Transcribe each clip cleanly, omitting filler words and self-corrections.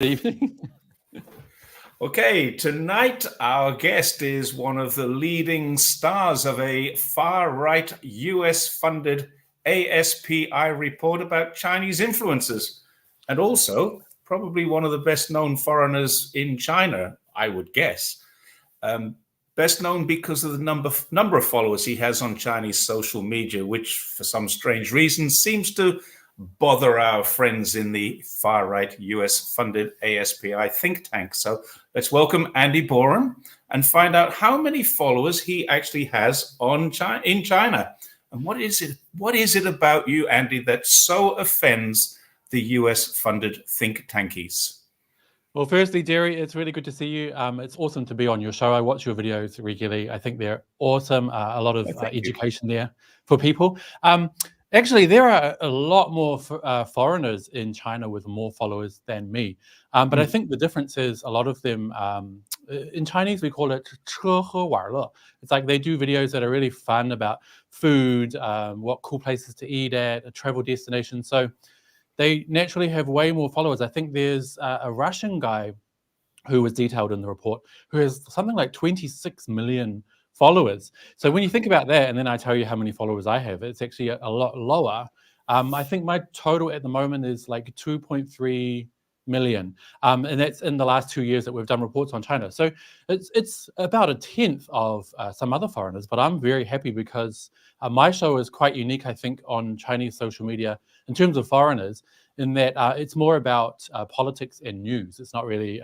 evening. Okay, tonight our guest is one of the leading stars of a far-right US-funded ASPI report about Chinese influences, and also probably one of the best-known foreigners in China, I would guess. Best known because of the number of followers he has on Chinese social media, which for some strange reason seems to bother our friends in the far-right US-funded ASPI think tank. So let's welcome Andy Boren and find out how many followers he actually has in China. And what is it about you, Andy, that so offends the US-funded think tankies? Well, firstly, Jerry, it's really good to see you. It's awesome to be on your show. I watch your videos regularly. I think they're awesome. A lot of education there for people. Actually, there are a lot more foreigners in China with more followers than me. But I think the difference is a lot of them, in Chinese, we call it 吃喝玩乐. It's like they do videos that are really fun about food, what cool places to eat at, a travel destination. So they naturally have way more followers. I think there's a Russian guy who was detailed in the report who has something like 26 million followers. So when you think about that, and then I tell you how many followers I have, it's actually a lot lower. I think my total at the moment is like 2.3 million. And that's in the last 2 years that we've done reports on China. So it's about a tenth of some other foreigners, but I'm very happy because my show is quite unique, I think, on Chinese social media in terms of foreigners, in that it's more about politics and news. It's not really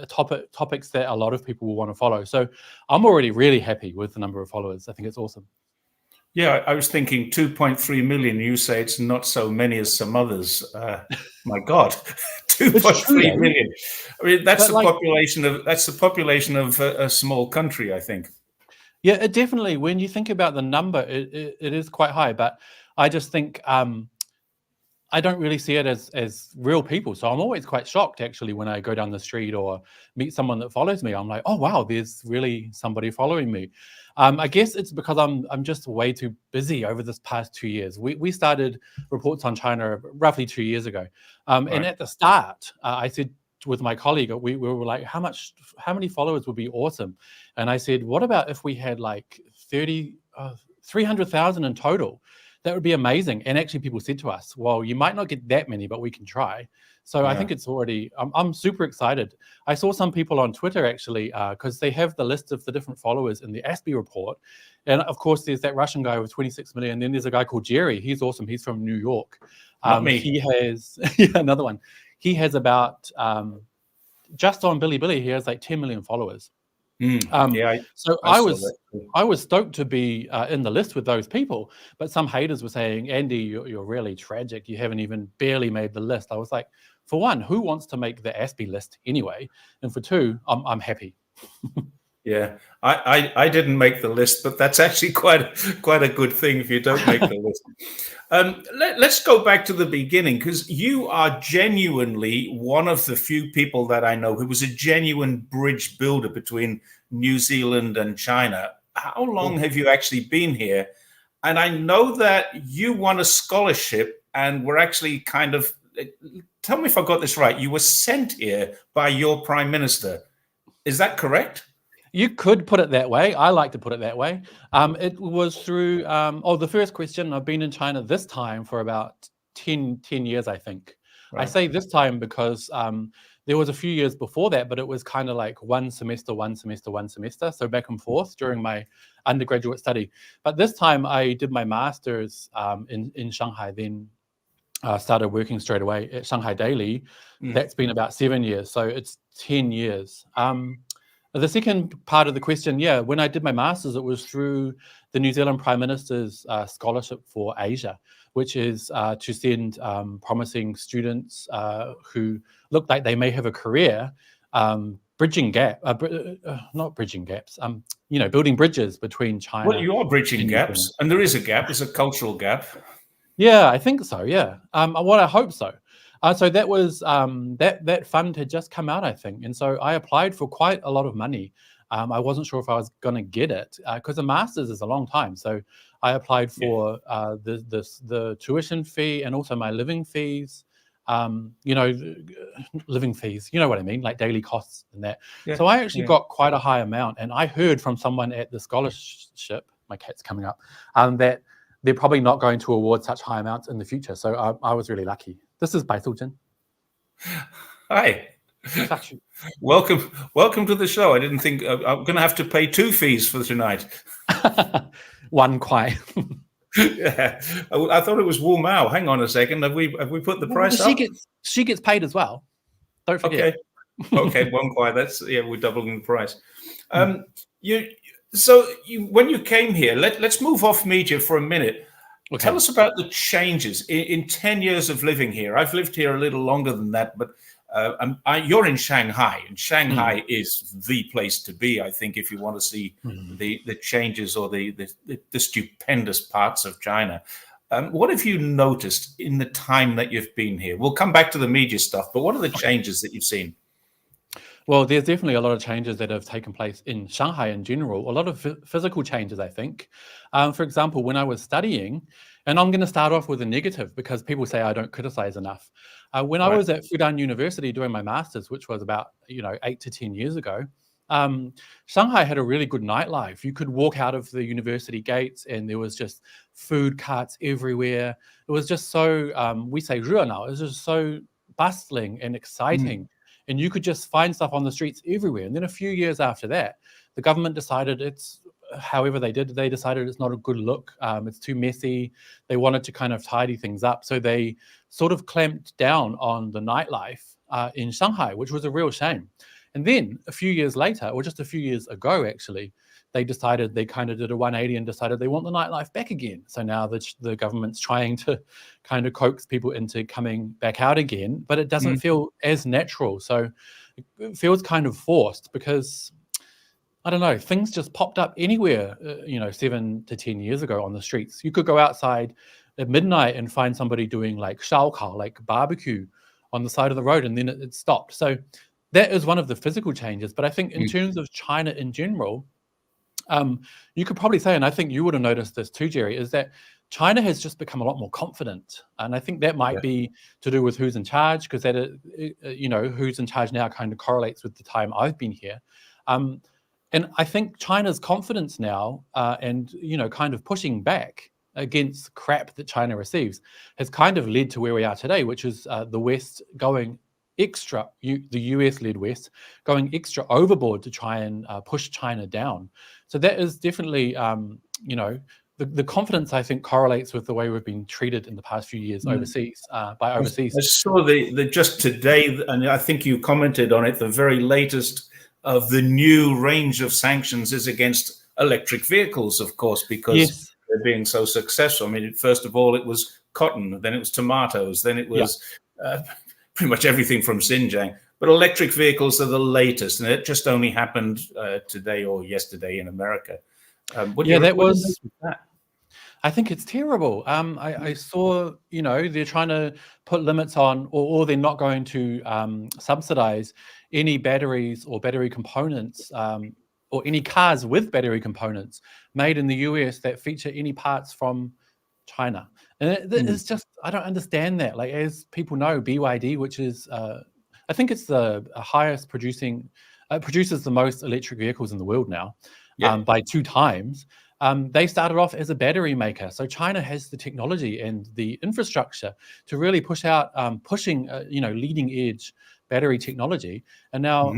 topics that a lot of people will want to follow. So I'm already really happy with the number of followers. I think it's awesome. Yeah, I was thinking 2.3 million. You say it's not so many as some others. My God, 2.3 million. I mean, that's the population of a small country, I think. Yeah, it definitely. When you think about the number, it is quite high. But I just think I don't really see it as real people. So I'm always quite shocked, actually, when I go down the street or meet someone that follows me. I'm like, oh, wow, there's really somebody following me. I guess it's because I'm just way too busy over this past 2 years. We started reports on China roughly 2 years ago. And at the start, I said with my colleague, we were like, how many followers would be awesome? And I said, what about if we had like 300,000 in total? That would be amazing. And actually people said to us, well, you might not get that many, but we can try. So I think it's already, I'm super excited. I saw some people on Twitter actually, because they have the list of the different followers in the ASPI report. And of course, there's that Russian guy with 26 million. Then there's a guy called Jerry. He's awesome. He's from New York. He has, another one. He has about, just on Bilibili, he has like 10 million followers. So I was stoked to be in the list with those people, but some haters were saying, Andy, you're really tragic. You haven't even barely made the list. I was like, for one, who wants to make the ASPI list anyway? And for two, I'm happy. Yeah, I didn't make the list, but that's actually quite a good thing if you don't make the list. Let's go back to the beginning, because you are genuinely one of the few people that I know who was a genuine bridge builder between New Zealand and China. How long have you actually been here? And I know that you won a scholarship and were actually kind of, tell me if I got this right, you were sent here by your prime minister. Is that correct? You could put it that way. I like to put it that way. It was through, the first question, I've been in China this time for about 10 years, I think. Right. I say this time because there was a few years before that, but it was kind of like one semester. So back and forth during my undergraduate study. But this time I did my master's in Shanghai, then started working straight away at Shanghai Daily. That's been about 7 years. So it's 10 years. The second part of the question, when I did my master's, it was through the New Zealand Prime Minister's scholarship for Asia, which is to send promising students who look like they may have a career, building bridges between China. Well, you are bridging gaps, and there is a gap. There's a cultural gap. Yeah, I think so. Yeah, what I hope so. So that was that fund had just come out, I think, and so I applied for quite a lot of money. I wasn't sure if I was going to get it because a master's is a long time. So I applied for the tuition fee and also my living fees, you know, living fees, you know what I mean, like daily costs and that. Yeah, So I actually yeah. got quite a high amount, and I heard from someone at the scholarship, my cat's coming up, that they're probably not going to award such high amounts in the future. So I was really lucky. This is Baithuljan. Hi. Sakshu. Welcome to the show. I didn't think I'm going to have to pay 2 fees for tonight. One kwai. Yeah, I thought it was Wu Mao. Hang on a second. Have we put the price up? She gets paid as well. Don't forget. Okay, 1 kwai. That's, yeah, we're doubling the price. When you came here, let's move off media for a minute. Okay. Tell us about the changes in 10 years of living here. I've lived here a little longer than that, but you're in Shanghai, and Shanghai is the place to be, I think, if you want to see the changes or the stupendous parts of China. What have you noticed in the time that you've been here? We'll come back to the media stuff, but what are the changes that you've seen? Well, there's definitely a lot of changes that have taken place in Shanghai in general, a lot of physical changes, I think. For example, when I was studying, and I'm going to start off with a negative because people say I don't criticize enough. When I was at Fudan University doing my master's, which was about 8 to 10 years ago, Shanghai had a really good nightlife. You could walk out of the university gates and there was just food carts everywhere. It was just so, we say 热闹, it was just so bustling and exciting. And you could just find stuff on the streets everywhere. And then a few years after that, the government decided they decided it's not a good look. It's too messy. They wanted to kind of tidy things up. So they sort of clamped down on the nightlife in Shanghai, which was a real shame. And then a few years later, or just a few years ago, actually, they kind of did a 180 and decided they want the nightlife back again. So now the government's trying to kind of coax people into coming back out again, but it doesn't feel as natural. So it feels kind of forced because, I don't know, things just popped up anywhere, 7 to 10 years ago on the streets. You could go outside at midnight and find somebody doing like shaokao, like barbecue on the side of the road, and then it stopped. So that is one of the physical changes. But I think in terms of China in general, you could probably say, and I think you would have noticed this too, Jerry, is that China has just become a lot more confident. And I think that might be to do with who's in charge, because that, who's in charge now kind of correlates with the time I've been here. And I think China's confidence now and, kind of pushing back against crap that China receives has kind of led to where we are today, which is the West going extra, the US-led West, going extra overboard to try and push China down. So that is definitely, the confidence, I think, correlates with the way we've been treated in the past few years overseas, by overseas. I saw the just today, and I think you commented on it, the very latest of the new range of sanctions is against electric vehicles, of course, because they're being so successful. I mean, first of all, it was cotton, then it was tomatoes, then it was pretty much everything from Xinjiang. But electric vehicles are the latest, and it just only happened today or yesterday in America. I think it's terrible. I saw, they're trying to put limits on, or they're not going to subsidize any batteries or battery components or any cars with battery components made in the US that feature any parts from China. And it's just, I don't understand that. Like, as people know, BYD, which is, I think it's the highest produces the most electric vehicles in the world now by 2 times. They started off as a battery maker. So China has the technology and the infrastructure to really pushing leading edge battery technology. And now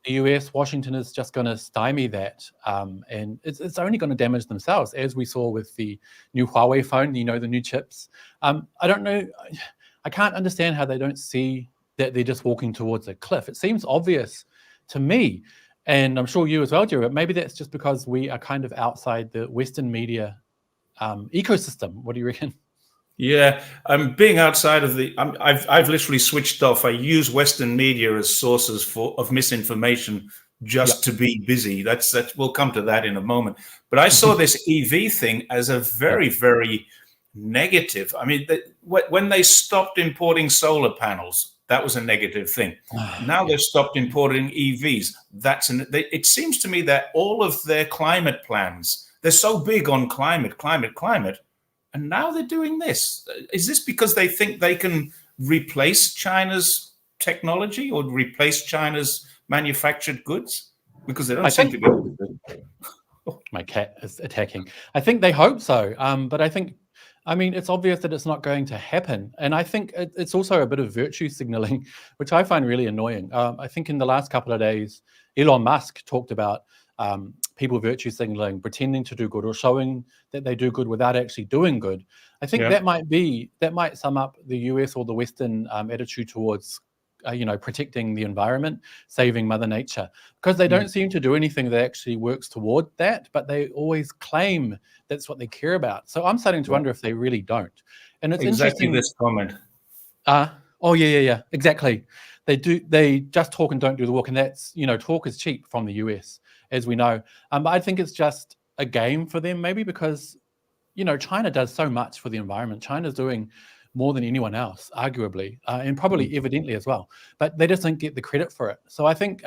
the US, Washington is just going to stymie that. And it's only going to damage themselves, as we saw with the new Huawei phone, the new chips. I don't know. I can't understand how they don't see that they're just walking towards a cliff. It seems obvious to me. And I'm sure you as well, Jerry, but maybe that's just because we are kind of outside the Western media ecosystem. What do you reckon? Yeah, being outside of I've literally switched off. I use Western media as sources of misinformation just to be busy. That's we'll come to that in a moment. But I saw this EV thing as a very, very negative. I mean, when they stopped importing solar panels, that was a negative thing. Now they've stopped importing EVs. It seems to me that all of their climate plans, they're so big on climate, and now they're doing this. Is this because they think they can replace China's technology or replace China's manufactured goods? Because they don't seem to be able to do it. My cat is attacking. I think they hope so, but I mean, it's obvious that it's not going to happen. And I think it's also a bit of virtue signaling, which I find really annoying. I think in the last couple of days, Elon Musk talked about people virtue signaling, pretending to do good or showing that they do good without actually doing good. I think that might sum up the US or the Western attitude towards protecting the environment, saving Mother Nature, because they don't seem to do anything that actually works toward that, but they always claim that's what they care about. So I'm starting to wonder if they really don't. And it's exactly interesting. This comment. Oh yeah, exactly. They just talk and don't do the walk, and that's talk is cheap from the US, as we know. But I think it's just a game for them, maybe because China does so much for the environment. China's doing more than anyone else, arguably, and probably evidently as well. But they just don't get the credit for it. So I think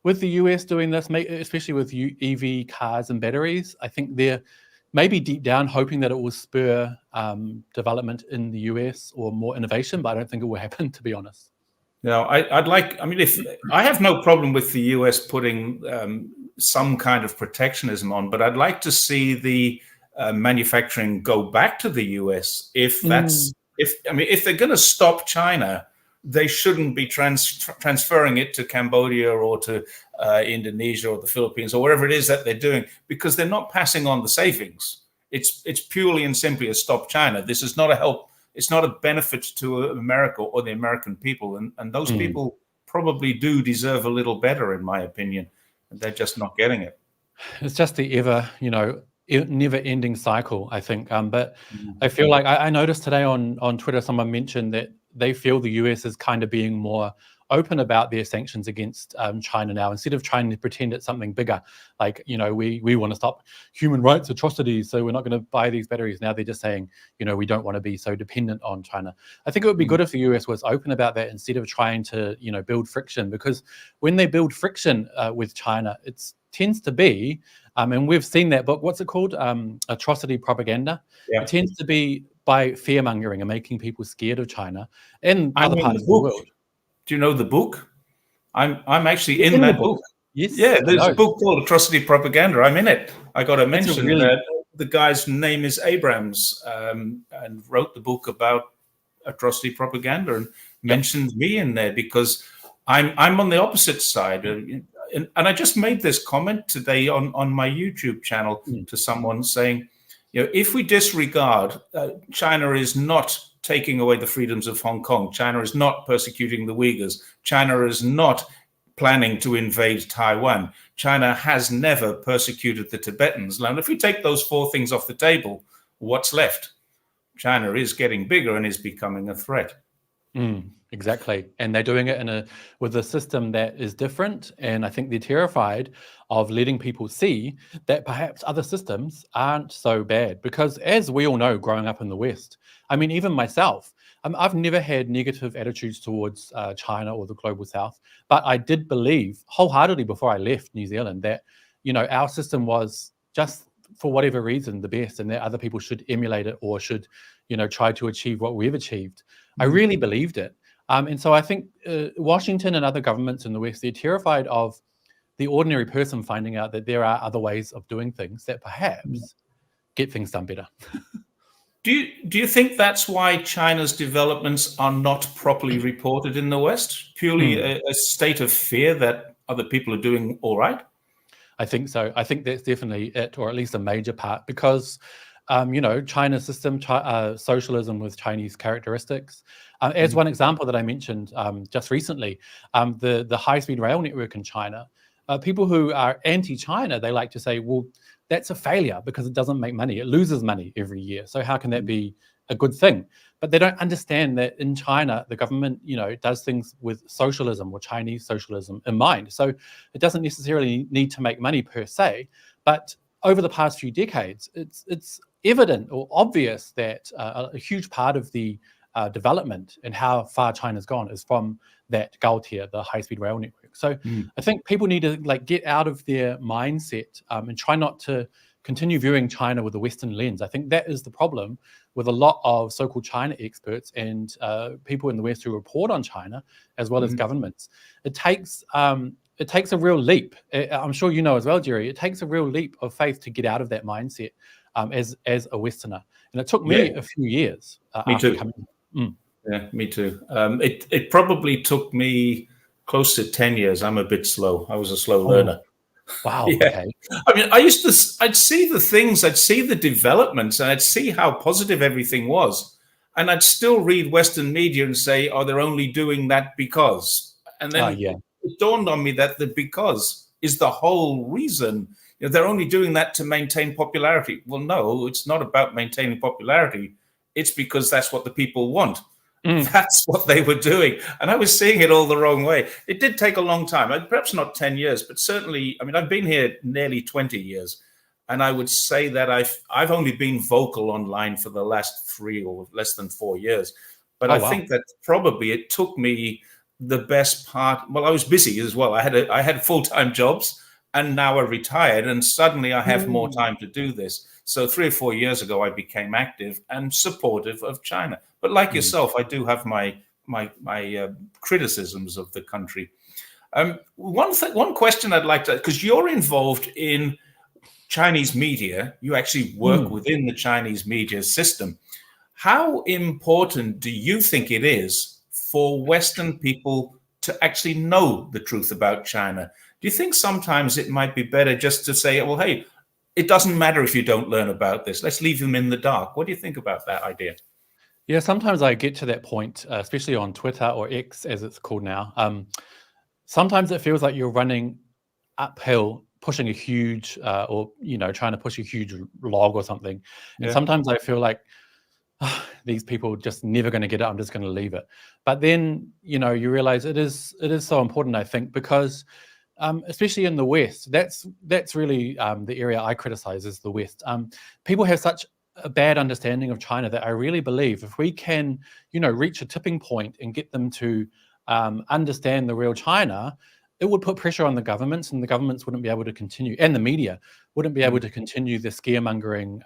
with the US doing this, especially with EV cars and batteries, I think they're maybe deep down hoping that it will spur development in the US or more innovation, but I don't think it will happen, to be honest. No, if I have no problem with the US putting some kind of protectionism on, but I'd like to see the manufacturing go back to the US. If they're going to stop China, they shouldn't be transferring it to Cambodia or to Indonesia or the Philippines or wherever it is that they're doing, because they're not passing on the savings. It's purely and simply a stop China. This is not a help. It's not a benefit to America or the American people. And those people probably do deserve a little better, in my opinion. They're just not getting it. It's just the never-ending cycle, I think. But I feel like I noticed today on Twitter, someone mentioned that they feel the US is kind of being more open about their sanctions against China now, instead of trying to pretend it's something bigger, like we want to stop human rights atrocities, so we're not going to buy these batteries. Now they're just saying we don't want to be so dependent on China. I think it would be good if the US was open about that instead of trying to build friction, because when they build friction with China, it tends to be and we've seen that book, what's it called, Atrocity Propaganda. It tends to be by fear-mongering and making people scared of China and other parts of the world. Do you know the book? I'm actually in that book. Yes. Yeah, there's a book called Atrocity Propaganda. I'm in it. I got to mention that the guy's name is Abrams, and wrote the book about atrocity propaganda, and mentioned me in there because I'm on the opposite side. And I just made this comment today on my YouTube channel to someone saying, if we disregard China is not taking away the freedoms of Hong Kong, China is not persecuting the Uyghurs, China is not planning to invade Taiwan, China has never persecuted the Tibetans. Now, if we take those four things off the table, what's left? China is getting bigger and is becoming a threat. Exactly. And they're doing it with a system that is different. And I think they're terrified of letting people see that perhaps other systems aren't so bad. Because as we all know, growing up in the West, I mean, even myself, I've never had negative attitudes towards China or the global South. But I did believe wholeheartedly before I left New Zealand that, our system was just for whatever reason the best, and that other people should emulate it or should, try to achieve what we've achieved. I really believed it. And so I think Washington and other governments in the West, they're terrified of the ordinary person finding out that there are other ways of doing things that perhaps get things done better. Do you think that's why China's developments are not properly reported in the West? Purely a state of fear that other people are doing all right? I think so. I think that's definitely it, or at least a major part, because China's system, socialism with Chinese characteristics. As one example that I mentioned just recently, the high-speed rail network in China, people who are anti-China, they like to say, well, that's a failure because it doesn't make money. It loses money every year. So how can that be a good thing? But they don't understand that in China, the government, does things with socialism or Chinese socialism in mind. So it doesn't necessarily need to make money per se, but over the past few decades, it's evident or obvious that a huge part of the development and how far China's gone is from that Gaotie, the high-speed rail network. So I think people need to get out of their mindset and try not to continue viewing China with a Western lens. I think that is the problem with a lot of so-called China experts and people in the West who report on China, as well as governments. It takes a real leap. I'm sure you know as well, Jerry. It takes a real leap of faith to get out of that mindset as a Westerner, and it took me a few years after coming. Yeah, me too. It probably took me close to 10 years. I'm a bit slow. I was a slow learner. Wow. Okay. I mean, I'd see the things, I'd see the developments, and I'd see how positive everything was. And I'd still read Western media and say, oh, they're only doing that because. And then it dawned on me that the because is the whole reason. You know, they're only doing that to maintain popularity. Well, no, it's not about maintaining popularity. It's because that's what the people want. That's what they were doing. And I was seeing it all the wrong way. It did take a long time, perhaps not 10 years, but certainly, I mean, I've been here nearly 20 years. And I would say that I've only been vocal online for the last 3 or less than 4 years. But I think that probably it took me the best part. Well, I was busy as well. I had full-time jobs, and now I'm retired, and suddenly I have more time to do this. So 3 or 4 years ago, I became active and supportive of China. But like yourself, I do have my criticisms of the country. One question I'd like to, because you're involved in Chinese media, you actually work within the Chinese media system. How important do you think it is for Western people to actually know the truth about China? Do you think sometimes it might be better just to say, well, hey, it doesn't matter if you don't learn about this. Let's leave them in the dark. What do you think about that idea? Yeah, sometimes I get to that point, especially on Twitter or X, as it's called now. Sometimes it feels like you're running uphill, pushing a huge, or trying to push a huge log or something. And sometimes I feel like these people just never going to get it. I'm just going to leave it. But then you realize it is so important. I think because especially in the West, that's really the area I criticize is the West. People have such a bad understanding of China that I really believe if we can, reach a tipping point and get them to understand the real China, it would put pressure on the governments, and the governments wouldn't be able to continue, and the media wouldn't be able to continue the scaremongering,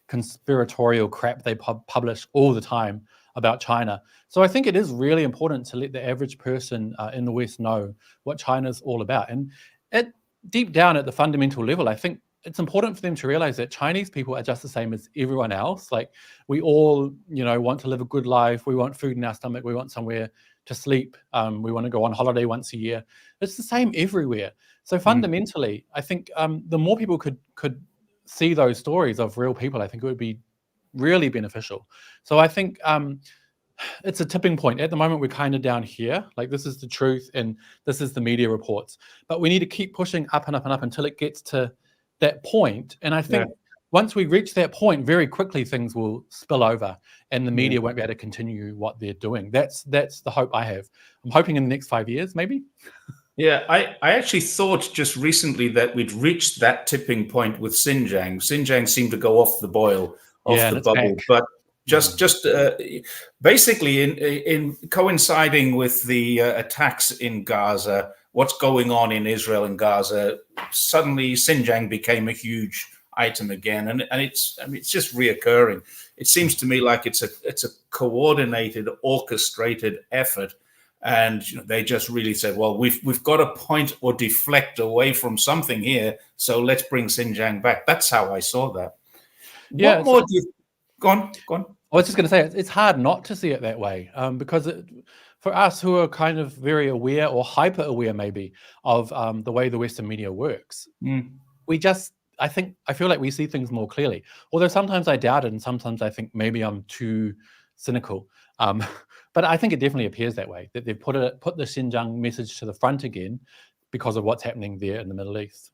conspiratorial crap they publish all the time about China. So I think it is really important to let the average person in the West know what China's all about. And deep down at the fundamental level, I think it's important for them to realize that Chinese people are just the same as everyone else. Like we all, want to live a good life. We want food in our stomach. We want somewhere to sleep. We want to go on holiday once a year. It's the same everywhere. So fundamentally, I think the more people could see those stories of real people, I think it would be really beneficial. So I think it's a tipping point. At the moment, we're kind of down here. Like this is the truth and this is the media reports. But we need to keep pushing up and up and up until it gets to that point. And I think once we reach that point, very quickly things will spill over and the media won't be able to continue what they're doing. That's the hope I have. I'm hoping in the next 5 years, maybe. Yeah, I actually thought just recently that we'd reached that tipping point with Xinjiang. Xinjiang seemed to go off the boil, off the bubble. Back. But just basically in coinciding with the attacks in Gaza, what's going on in Israel and Gaza, suddenly Xinjiang became a huge item again, and it's just reoccurring. It seems to me like it's a coordinated, orchestrated effort. And they just really said, well, we've got to point or deflect away from something here, so let's bring Xinjiang back. That's how I saw that. Yeah. What more do you... Go on. I was just going to say, it's hard not to see it that way, because for us who are kind of very aware or hyper aware maybe of the way the Western media works, we just, I feel like we see things more clearly. Although sometimes I doubt it, and sometimes I think maybe I'm too cynical. But I think it definitely appears that way, that they've put the Xinjiang message to the front again because of what's happening there in the Middle East.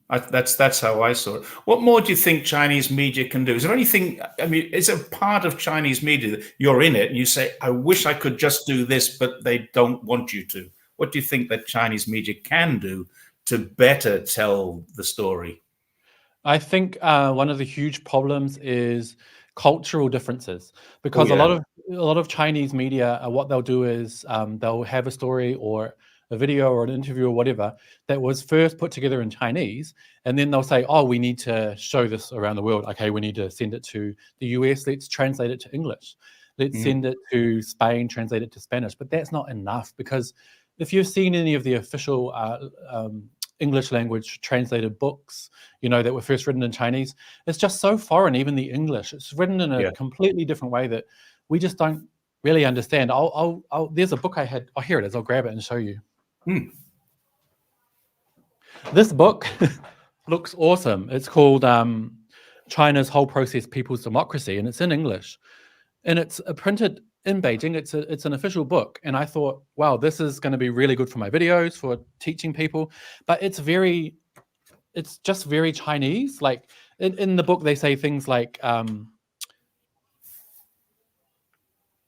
That's how I saw it. What more do you think Chinese media can do? Is there anything, is a part of Chinese media that you're in it and you say, I wish I could just do this, but they don't want you to? What do you think that Chinese media can do to better tell the story? I think one of the huge problems is cultural differences, because a lot of lot of Chinese media, what they'll do is they'll have a story or a video or an interview or whatever that was first put together in Chinese, and then they'll say, oh, we need to show this around the world. Okay, we need to send it to the US. Let's translate it to English. Let's send it to Spain, translate it to Spanish. But that's not enough, because if you've seen any of the official English language translated books, that were first written in Chinese, it's just so foreign. Even the English, it's written in a completely different way that we just don't really understand. There's a book I had. Oh, here it is. I'll grab it and show you. This book looks awesome. It's called China's Whole Process, People's Democracy, and it's in English, and it's printed in Beijing. It's an official book, and I thought, wow, this is going to be really good for my videos, for teaching people. But it's just very Chinese. Like in the book, they say things like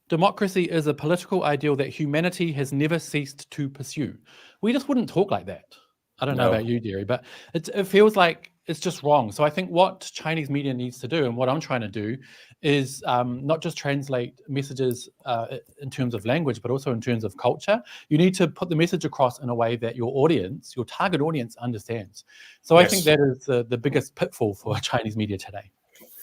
democracy is a political ideal that humanity has never ceased to pursue. We just wouldn't talk like that. I don't know about you, Derry, but it feels like it's just wrong. So I think what Chinese media needs to do, and what I'm trying to do, is not just translate messages in terms of language, but also in terms of culture. You need to put the message across in a way that your audience, your target audience, understands. So I think that is the biggest pitfall for Chinese media today.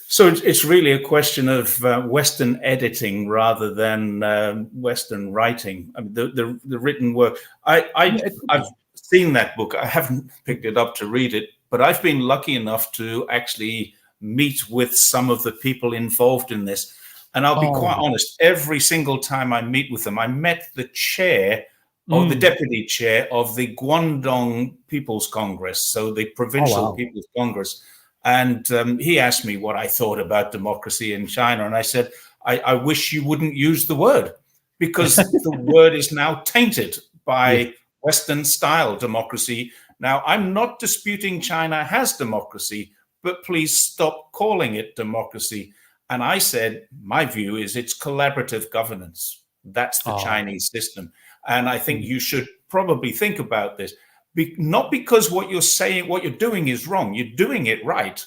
So it's really a question of Western editing rather than Western writing. I mean, the written work. I've seen that book. I haven't picked it up to read it, but I've been lucky enough to actually meet with some of the people involved in this. And I'll be quite honest, every single time I meet with them, I met the chair or the deputy chair of the Guangdong People's Congress, so the provincial People's Congress. And he asked me what I thought about democracy in China. And I said, I wish you wouldn't use the word, because the word is now tainted by Western style democracy. Now, I'm not disputing China has democracy, but please stop calling it democracy. And I said, my view is it's collaborative governance. That's the Chinese system. And I think you should probably think about this. Not because what you're saying, what you're doing is wrong. You're doing it right.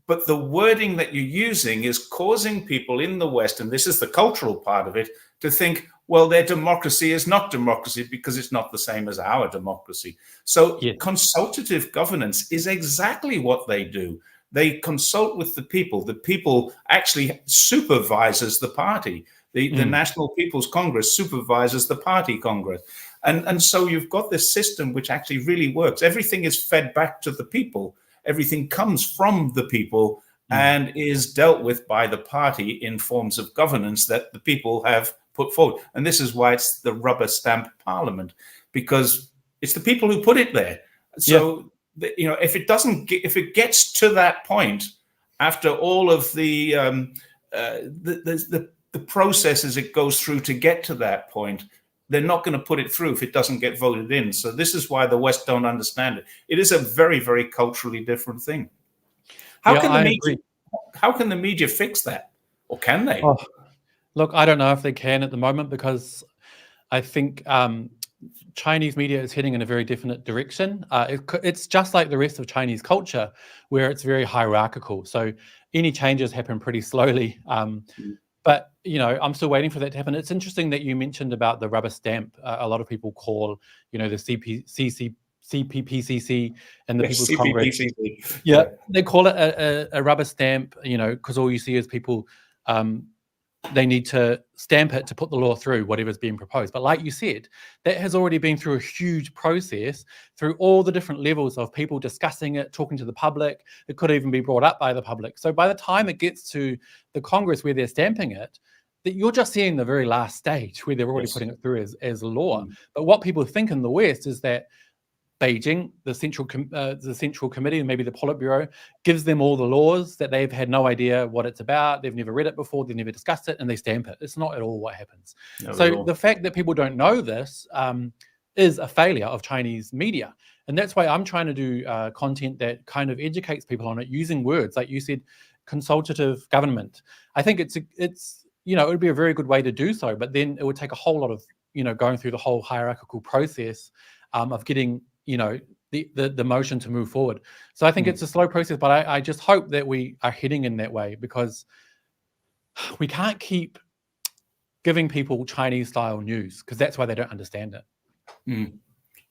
But the wording that you're using is causing people in the West, and this is the cultural part of it, to think, well, their democracy is not democracy because it's not the same as our democracy. So consultative governance is exactly what they do. They consult with the people. The people actually supervises the party. The National People's Congress supervises the party Congress. And so you've got this system which actually really works. Everything is fed back to the people. Everything comes from the people and is dealt with by the party in forms of governance that the people have put forward. And this is why it's the rubber stamp parliament, because it's the people who put it there. So, if it gets to that point, after all of the processes it goes through to get to that point, they're not going to put it through if it doesn't get voted in. So this is why the West don't understand it. It is a very, very culturally different thing. How can the media fix that? Or can they? Look, I don't know if they can at the moment, because I think Chinese media is heading in a very definite direction. It's just like the rest of Chinese culture, where it's very hierarchical. So any changes happen pretty slowly. But, I'm still waiting for that to happen. It's interesting that you mentioned about the rubber stamp. A lot of people call, the CPPCC and the People's Congress. They call it a rubber stamp, because all you see is people, they need to stamp it to put the law through, whatever's being proposed. But like you said, that has already been through a huge process, through all the different levels of people discussing it, talking to the public. It could even be brought up by the public. So by the time it gets to the Congress where they're stamping it, that you're just seeing the very last stage where they're already putting it through as law. But what people think in the West is that Beijing, the central committee, and maybe the Politburo, gives them all the laws, that they've had no idea what it's about. They've never read it before. They've never discussed it, and they stamp it. It's not at all what happens. So the fact that people don't know this is a failure of Chinese media. And that's why I'm trying to do content that kind of educates people on it, using words like you said, consultative government. I think it's it would be a very good way to do so, but then it would take a whole lot of going through the whole hierarchical process of getting the motion to move forward. So I think it's a slow process, but I just hope that we are heading in that way, because we can't keep giving people Chinese-style news because that's why they don't understand it. Mm.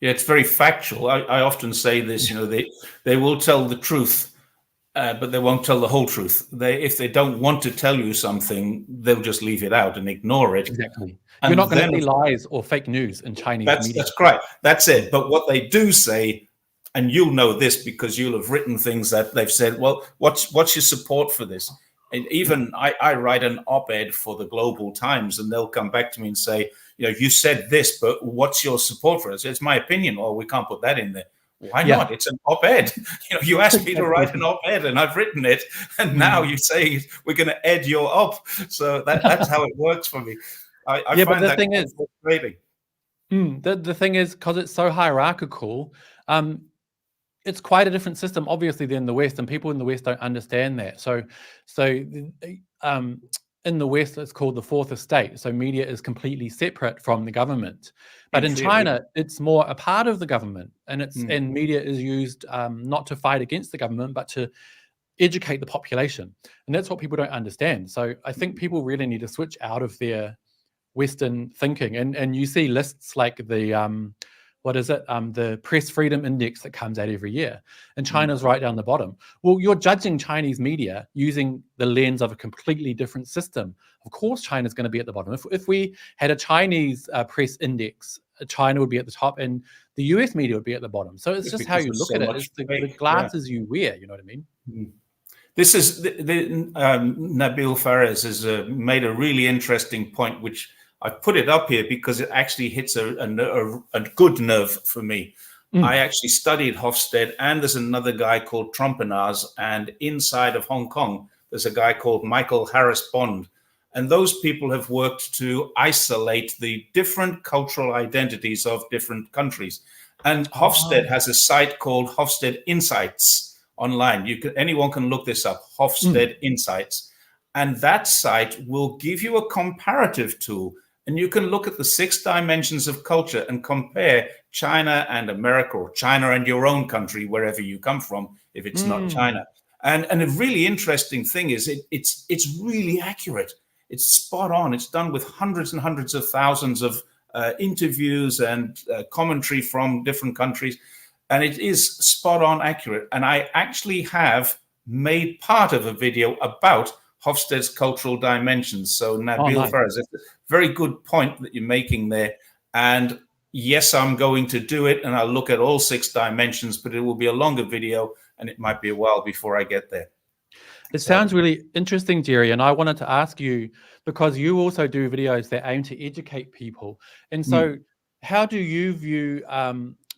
Yeah, it's very factual. I often say this, they will tell the truth, but they won't tell the whole truth. If they don't want to tell you something, they'll just leave it out and ignore it. Exactly. And you're not going to see lies or fake news in Chinese media. That's correct. That's it. But what they do say, and you'll know this because you'll have written things that they've said, well, what's your support for this? And even I write an op-ed for the Global Times, and they'll come back to me and say, you said this, but what's your support for it? It's my opinion. Or we can't put that in there. Why not? It's an op-ed. You asked me to write an op-ed, and I've written it, and now you say we're going to ed your op. So that's how it works for me. I find but the that thing is, frustrating. The thing is, because it's so hierarchical, it's quite a different system, obviously, than the West, and people in the West don't understand that. So in the West, it's called the fourth estate. So media is completely separate from the government. But in China, it's more a part of the government, and and media is used not to fight against the government, but to educate the population. And that's what people don't understand. So I think people really need to switch out of their Western thinking. And you see lists like the the Press Freedom Index that comes out every year, and China's right down the bottom. Well, you're judging Chinese media using the lens of a completely different system. Of course, China's going to be at the bottom. If we had a Chinese press index, China would be at the top, and the US media would be at the bottom. So it's just how you look at it. It's the glasses you wear. You know what I mean? This is Nabil Fares has made a really interesting point, which I put it up here because it actually hits a good nerve for me. I actually studied Hofstede, and there's another guy called Trompenaars, and inside of Hong Kong, there's a guy called Michael Harris Bond. And those people have worked to isolate the different cultural identities of different countries. And Hofstede has a site called Hofstede Insights online. Anyone can look this up, Hofstede Insights. And that site will give you a comparative tool. And you can look at the 6 dimensions of culture and compare China and America, or China and your own country, wherever you come from, if it's not China. And a really interesting thing is it's really accurate. It's spot on. It's done with hundreds and hundreds of thousands of interviews and commentary from different countries. And it is spot on accurate. And I actually have made part of a video about Hofstede's cultural dimensions. So Nabil Fares, it's a very good point that you're making there. And yes, I'm going to do it, and I'll look at all 6 dimensions, but it will be a longer video, and it might be a while before I get there. It sounds really interesting, Jerry, and I wanted to ask you, because you also do videos that aim to educate people. And so how do you view,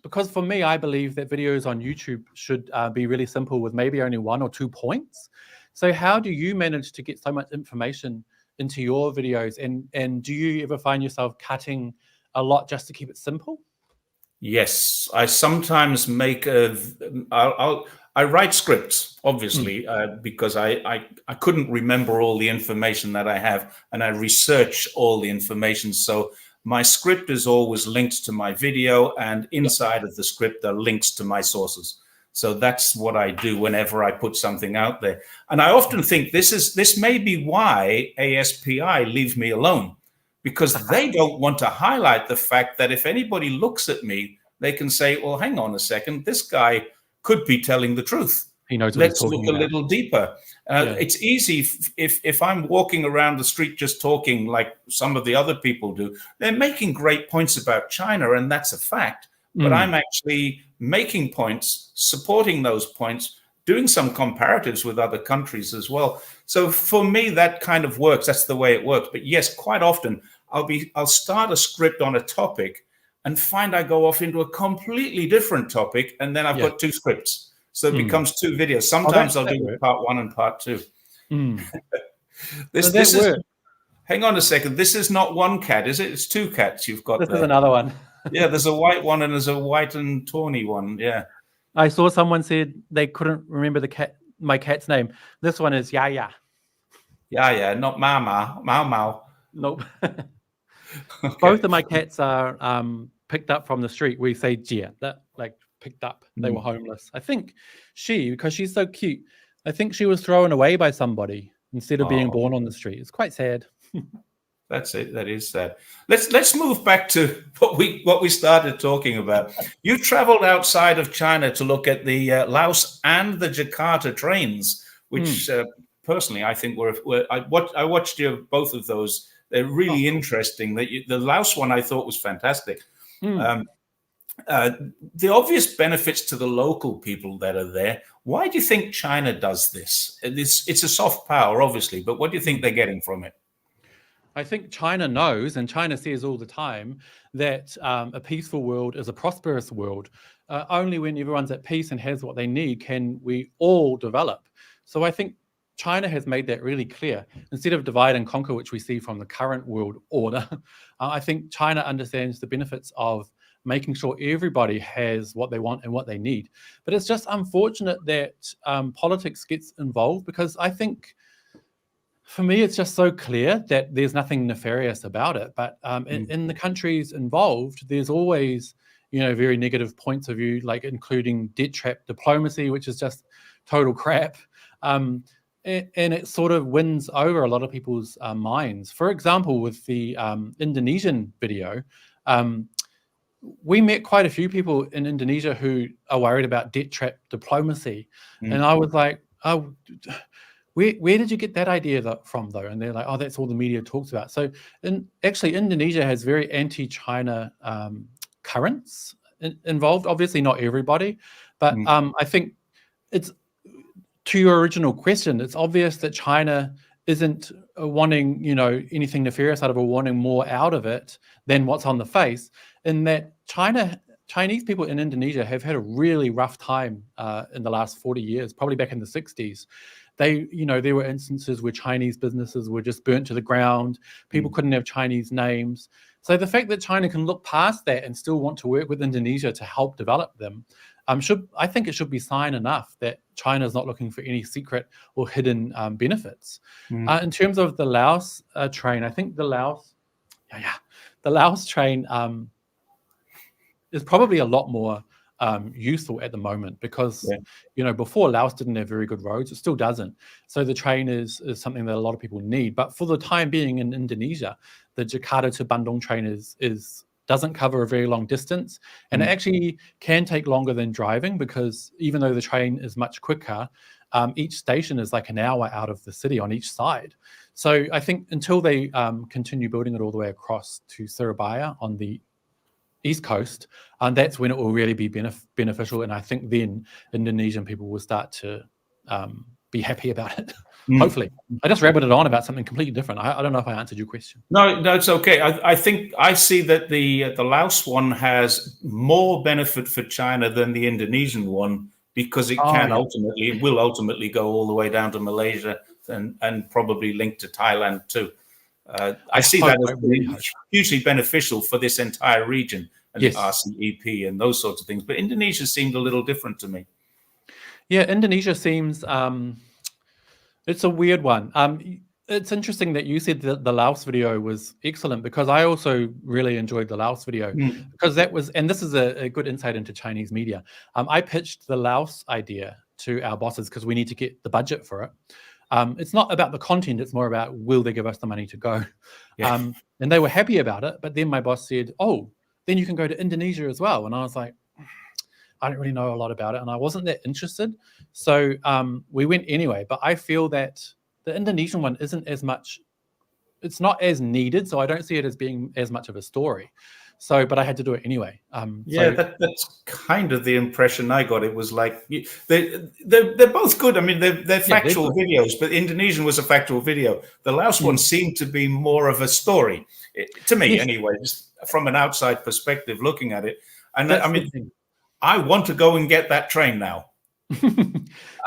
because for me, I believe that videos on YouTube should be really simple with maybe only 1 or 2 points. So how do you manage to get so much information into your videos? And do you ever find yourself cutting a lot just to keep it simple? Yes, I sometimes make I write scripts, obviously, because I couldn't remember all the information that I have, and I research all the information. So my script is always linked to my video, and inside of the script are links to my sources. So that's what I do whenever I put something out there. And I often think this may be why ASPI leave me alone, because they don't want to highlight the fact that if anybody looks at me, they can say, well, hang on a second, this guy could be telling the truth. He knows what Let's he's talking look a about. little deeper. It's easy if I'm walking around the street just talking like some of the other people do. They're making great points about China, and that's a fact. But I'm actually making points, supporting those points, doing some comparatives with other countries as well. So for me, that kind of works. That's the way it works. But yes, quite often I'll start a script on a topic and find I go off into a completely different topic, and then I've got 2 scripts. So it becomes 2 videos. Sometimes I'll do part 1 and part 2. This is. Hang on a second. This is not 1 cat, is it? It's 2 cats you've got. This is another one. Yeah, there's a white one and there's a white and tawny one. Yeah. I saw someone said they couldn't remember my cat's name. This one is Yaya. Yaya, not Mama. Mau Mau. Nope. Okay. Both of my cats are picked up from the street. We say Jia, that like picked up. They were homeless. I think because she's so cute, I think she was thrown away by somebody instead of being born on the street. It's quite sad. That's it. That is sad. Let's move back to what we started talking about. You traveled outside of China to look at the Laos and the Jakarta trains, which personally I think I watched you both of those. They're really interesting. The Laos one I thought was fantastic. The obvious benefits to the local people that are there. Why do you think China does this? It's a soft power, obviously, but what do you think they're getting from it? I think China knows, and China says all the time, that a peaceful world is a prosperous world. Only when everyone's at peace and has what they need can we all develop. So I think China has made that really clear. Instead of divide and conquer, which we see from the current world order, I think China understands the benefits of making sure everybody has what they want and what they need. But it's just unfortunate that politics gets involved, because I think, for me, it's just so clear that there's nothing nefarious about it. But in the countries involved, there's always, very negative points of view, like including debt trap diplomacy, which is just total crap. And it sort of wins over a lot of people's minds. For example, with the Indonesian video, we met quite a few people in Indonesia who are worried about debt trap diplomacy. And I was like, oh, where did you get that idea from, though? And they're like, oh, that's all the media talks about. So actually, Indonesia has very anti-China currents involved. Obviously, not everybody. But I think it's, to your original question, it's obvious that China isn't wanting, anything nefarious out of it, or wanting more out of it than what's on the face, in that Chinese people in Indonesia have had a really rough time in the last 40 years, probably back in the 60s. There were instances where Chinese businesses were just burnt to the ground. People couldn't have Chinese names. So the fact that China can look past that and still want to work with Indonesia to help develop them, I think it should be sign enough that China is not looking for any secret or hidden benefits. In terms of the Laos train, I think the Laos train is probably a lot more useful at the moment, because before, Laos didn't have very good roads. It still doesn't. So the train is something that a lot of people need. But for the time being in Indonesia, the Jakarta to Bandung train doesn't cover a very long distance, and it actually can take longer than driving, because even though the train is much quicker, each station is like an hour out of the city on each side. So I think until they continue building it all the way across to Surabaya on the East Coast, and that's when it will really be beneficial. And I think then Indonesian people will start to be happy about it. Hopefully. I just rabbited it on about something completely different. I don't know if I answered your question. No, it's okay. I think I see that the Laos one has more benefit for China than the Indonesian one, because it will ultimately go all the way down to Malaysia and probably link to Thailand too. I see that as hugely beneficial for this entire region, and RCEP and those sorts of things. But Indonesia seemed a little different to me. Yeah, Indonesia seems, it's a weird one. It's interesting that you said that the Laos video was excellent, because I also really enjoyed the Laos video, because that was, and this is a good insight into Chinese media. I pitched the Laos idea to our bosses because we need to get the budget for it. It's not about the content, it's more about, will they give us the money to go? And they were happy about it. But then my boss said, oh, then you can go to Indonesia as well. And I was like, I don't really know a lot about it, and I wasn't that interested. So we went anyway. But I feel that the Indonesian one isn't as much, it's not as needed. So I don't see it as being as much of a story. So, but I had to do it anyway. That's kind of the impression I got. It was like they're both good. I mean, they're factual videos, but Indonesian was a factual video. The Laos one seemed to be more of a story, to me anyway, just from an outside perspective looking at it. And I mean, I want to go and get that train now.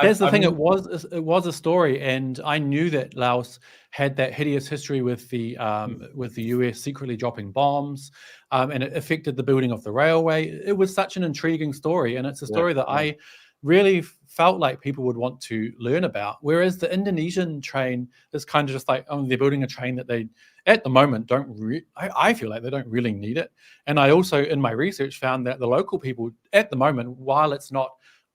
That's the thing. It was a story, and I knew that Laos had that hideous history with the US secretly dropping bombs, and it affected the building of the railway. It was such an intriguing story, and it's a story that I really felt like people would want to learn about. Whereas the Indonesian train is kind of just like, oh, they're building a train that they, at the moment, I feel like they don't really need it. And I also, in my research, found that the local people at the moment, while it's not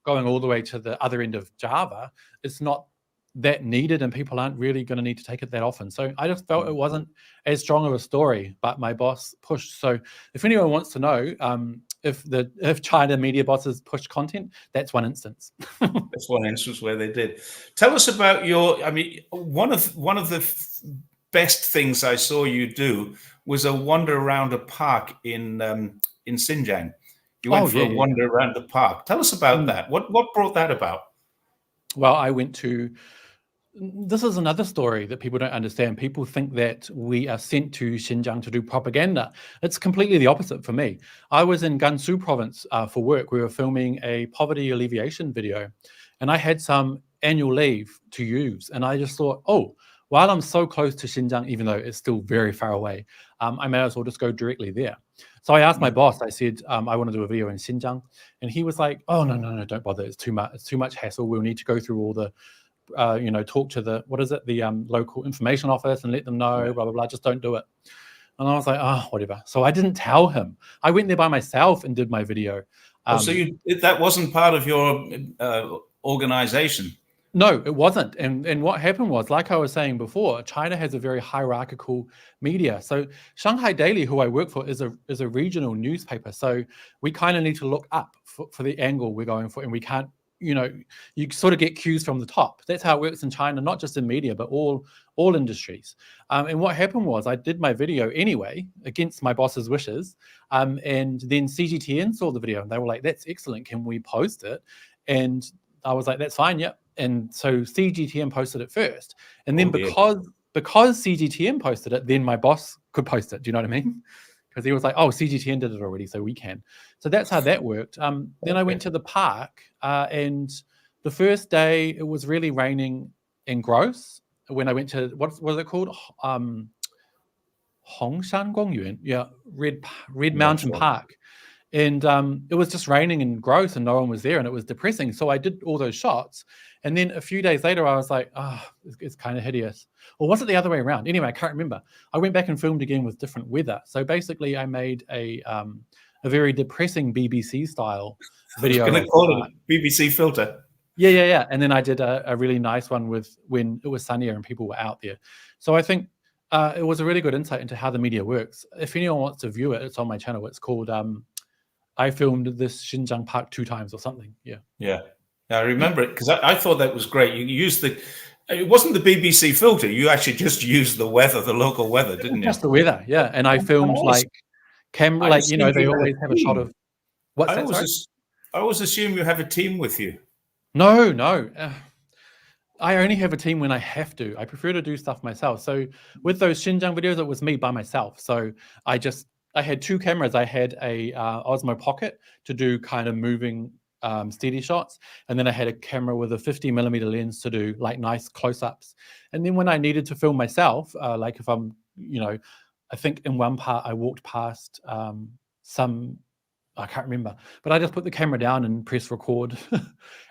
going all the way to the other end of Java, it's not that needed, and people aren't really going to need to take it that often. So I just felt it wasn't as strong of a story, but my boss pushed. So if anyone wants to know if China media bosses push content, that's one instance. That's one instance where they did. Tell us about your. I mean, one of the best things I saw you do was a wander around a park in Xinjiang. You went for a wander around the park. Tell us about that. What brought that about? Well, I went to. This is another story that people don't understand. People think that we are sent to Xinjiang to do propaganda. It's completely the opposite for me. I was in Gansu province for work. We were filming a poverty alleviation video, and I had some annual leave to use. And I just thought, oh, while I'm so close to Xinjiang, even though it's still very far away, I may as well just go directly there. So I asked my boss, I said, I want to do a video in Xinjiang. And he was like, oh, no, don't bother. It's too much hassle. We'll need to go through all the talk to the local information office and let them know, blah blah blah. Just don't do it. And I was like, whatever. So I didn't tell him. I went there by myself and did my video. So that wasn't part of your organization? No, it wasn't. And what happened was, like I was saying before, China has a very hierarchical media. So Shanghai Daily, who I work for, is a regional newspaper. So we kind of need to look up for the angle we're going for, and we can't. You sort of get cues from the top. That's how it works in China, not just in media, but all industries. And what happened was I did my video anyway, against my boss's wishes. And then CGTN saw the video and they were like, that's excellent. Can we post it? And I was like, that's fine. Yep. And so CGTN posted it first. And then because CGTN posted it, then my boss could post it. Do you know what I mean? Because he was like, oh, CGTN did it already, so we can. So that's how that worked. Then I went to the park, and the first day it was really raining and gross. When I went to, what was it called? Hongshan Gongyuan. Yeah, Red Mountain Park. And it was just raining and gross and no one was there and it was depressing. So I did all those shots. And then a few days later, I was like, it's kind of hideous. Or was it the other way around? Anyway, I can't remember. I went back and filmed again with different weather. So basically I made a very depressing BBC style video. I was going to call it a BBC filter. Yeah. And then I did a really nice one with when it was sunnier and people were out there. So I think it was a really good insight into how the media works. If anyone wants to view it, it's on my channel. It's called I filmed this Xinjiang Park 2 times or something. Yeah. I remember it because I thought that was great. You used it wasn't the BBC filter. You actually just used the weather, the local weather, didn't you? Just the weather, yeah. And I filmed camera, they always have a shot of. What's that? Sorry? I always assume you have a team with you. No. I only have a team when I have to. I prefer to do stuff myself. So with those Xinjiang videos, it was me by myself. So I had 2 cameras. I had a Osmo Pocket to do kind of moving steady shots. And then I had a camera with a 50mm lens to do like nice close-ups. And then when I needed to film myself, like if I'm, I think in one part I walked past I can't remember, but I just put the camera down and press record.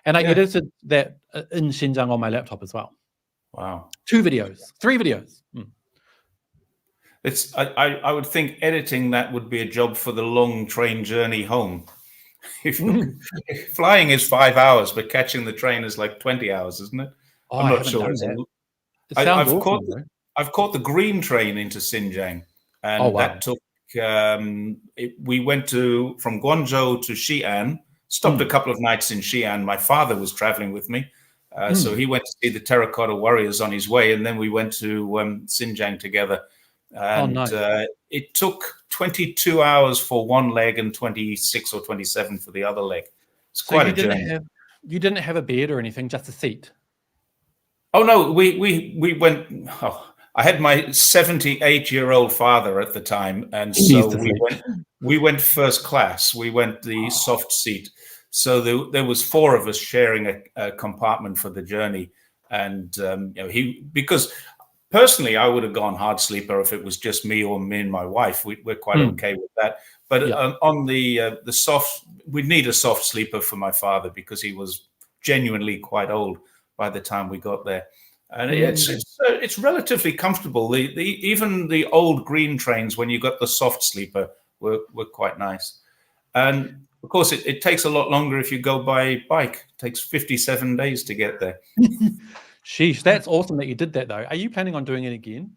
And I edited that in Xinjiang on my laptop as well. Wow. 3 videos. I would think editing that would be a job for the long train journey home. Flying is 5 hours, but catching the train is like 20 hours, isn't it? I'm not sure. I've caught the green train into Xinjiang, and that took. We went from Guangzhou to Xi'an. Stopped a couple of nights in Xi'an. My father was traveling with me, so he went to see the terracotta warriors on his way, and then we went to Xinjiang together. And nice. It took 22 hours for one leg and 26 or 27 for the other leg. It's quite a journey. You didn't have a bed or anything, just a seat? Oh no, we went. I had my 78-year-old father at the time, and so we went first class. We went the soft seat. So there was 4 of us sharing a compartment for the journey, and because personally I would have gone hard sleeper if it was just me or me and my wife. We're quite okay with that. But on the soft, we'd need a soft sleeper for my father because he was genuinely quite old by the time we got there. And it's relatively comfortable. Even the old green trains, when you got the soft sleeper, were quite nice. And of course, it takes a lot longer if you go by bike. It takes 57 days to get there. Sheesh, that's awesome that you did that, though. Are you planning on doing it again?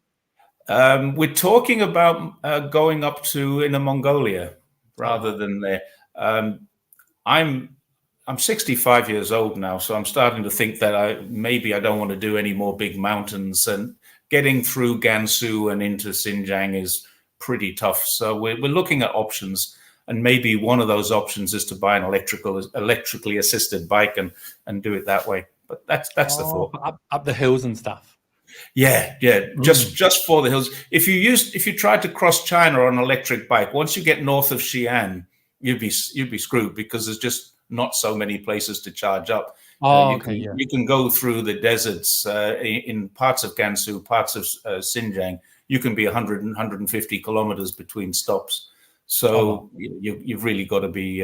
We're talking about going up to Inner Mongolia rather than there. I'm 65 years old now, so I'm starting to think that maybe I don't want to do any more big mountains, and getting through Gansu and into Xinjiang is pretty tough. So we're looking at options, and maybe one of those options is to buy an electrically assisted bike and do it that way. But that's the thought. Up the hills and stuff. Yeah, just for the hills. If you tried to cross China on an electric bike, once you get north of Xi'an, you'd be screwed, because there's just not so many places to charge up. You can go through the deserts in parts of Gansu, parts of Xinjiang. You can be 100 and 150 kilometers between stops. So you've really got to be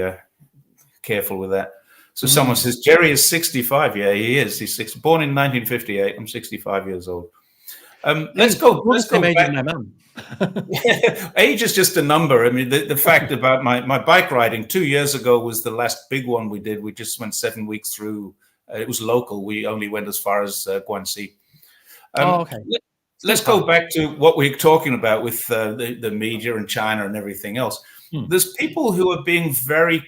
careful with that. So someone says, Jerry is 65. Yeah, he is. He's born in 1958. I'm 65 years old. Let's go back. Age is just a number. I mean, the fact about my bike riding 2 years ago was the last big one we did. We just went 7 weeks through. It was local. We only went as far as Guangxi. Let's go back to what we're talking about with the media and China and everything else. There's people who are being very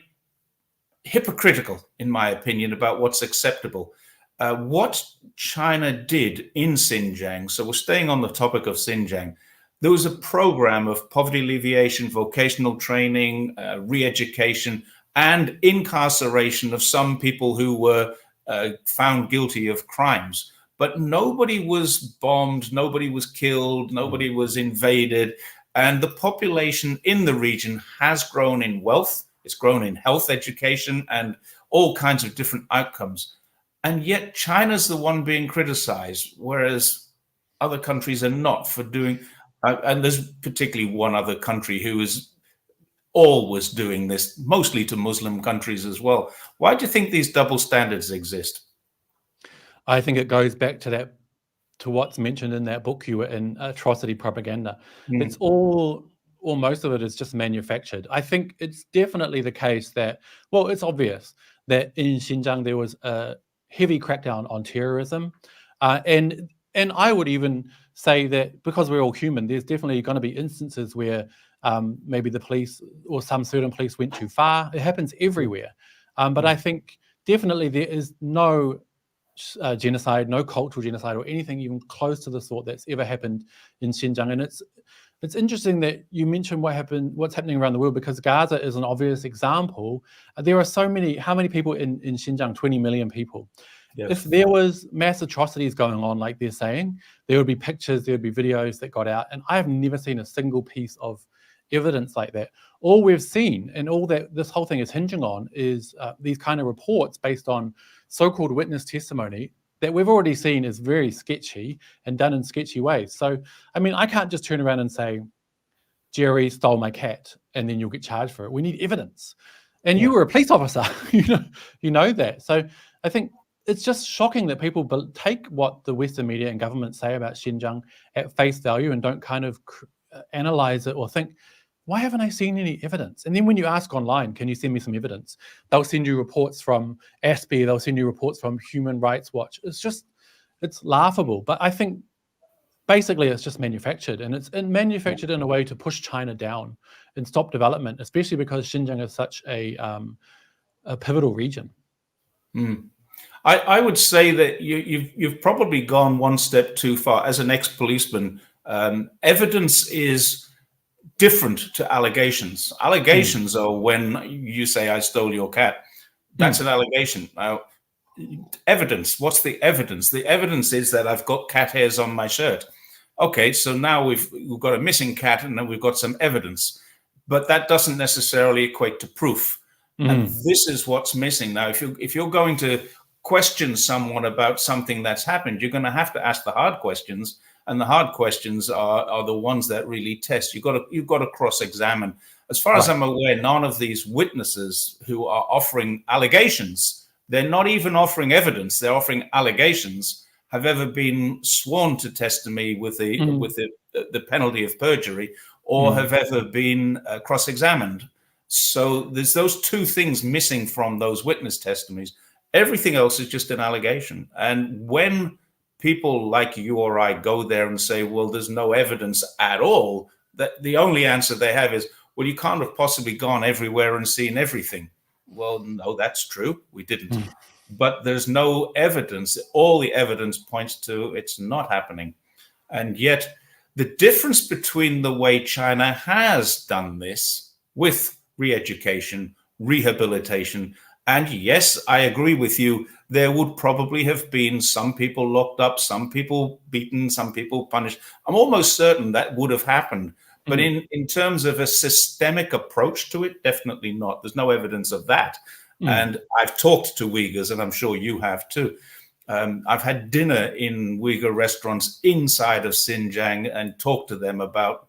hypocritical, in my opinion, about what's acceptable. What China did in Xinjiang, so we're staying on the topic of Xinjiang, there was a program of poverty alleviation, vocational training, re-education, and incarceration of some people who were found guilty of crimes. But nobody was bombed, nobody was killed, nobody was invaded. And the population in the region has grown in wealth. It's grown in health, education, and all kinds of different outcomes. And yet China's the one being criticized, whereas other countries are not for doing. And there's particularly one other country who is always doing this, mostly to Muslim countries as well. Why do you think these double standards exist? I think it goes back to what's mentioned in that book you were in, Atrocity Propaganda. It's most of it is just manufactured. I think it's definitely the case that, well, it's obvious that in Xinjiang there was a heavy crackdown on terrorism. And I would even say that because we're all human, there's definitely going to be instances where maybe the police or some certain police went too far. It happens everywhere. But I think definitely there is no genocide, no cultural genocide or anything even close to the sort that's ever happened in Xinjiang. And it's interesting that you mentioned what's happening around the world, because Gaza is an obvious example. There are so many, how many people in Xinjiang? 20 million people. Yes. If there was mass atrocities going on, like they're saying, there would be pictures, there would be videos that got out. And I have never seen a single piece of evidence like that. All we've seen and all that this whole thing is hinging on is these kind of reports based on so-called witness testimony that we've already seen is very sketchy and done in sketchy ways. So, I mean, I can't just turn around and say, Jerry stole my cat, and then you'll get charged for it. We need evidence. And you were a police officer, you know that. So I think it's just shocking that people take what the Western media and government say about Xinjiang at face value and don't kind of analyze it or think, why haven't I seen any evidence? And then when you ask online, can you send me some evidence? They'll send you reports from ASPI, they'll send you reports from Human Rights Watch. It's laughable. But I think basically it's just manufactured, and it's manufactured in a way to push China down and stop development, especially because Xinjiang is such a pivotal region. I would say that you've probably gone one step too far. As an ex-policeman, evidence is different to allegations. Allegations are when you say, I stole your cat. That's an allegation. Now, evidence, what's the evidence? The evidence is that I've got cat hairs on my shirt. Okay, so now we've got a missing cat, and then we've got some evidence. But that doesn't necessarily equate to proof. And this is what's missing. Now, if you're going to question someone about something that's happened, you're going to have to ask the hard questions. And the hard questions are the ones that really test. You've got to cross-examine. As far as I'm aware, none of these witnesses who are offering allegations, they're not even offering evidence, they're offering allegations, have ever been sworn to testimony with the penalty of perjury, or have ever been cross-examined. So there's those two things missing from those witness testimonies. Everything else is just an allegation. And when people like you or I go there and say, well, there's no evidence at all, that the only answer they have is, well, you can't have possibly gone everywhere and seen everything. Well, no, that's true. We didn't. But there's no evidence. All the evidence points to it's not happening. And yet the difference between the way China has done this with re-education, rehabilitation, and yes, I agree with you, there would probably have been some people locked up, some people beaten, some people punished. I'm almost certain that would have happened. But in terms of a systemic approach to it, definitely not. There's no evidence of that. And I've talked to Uyghurs, and I'm sure you have too. I've had dinner in Uyghur restaurants inside of Xinjiang and talked to them about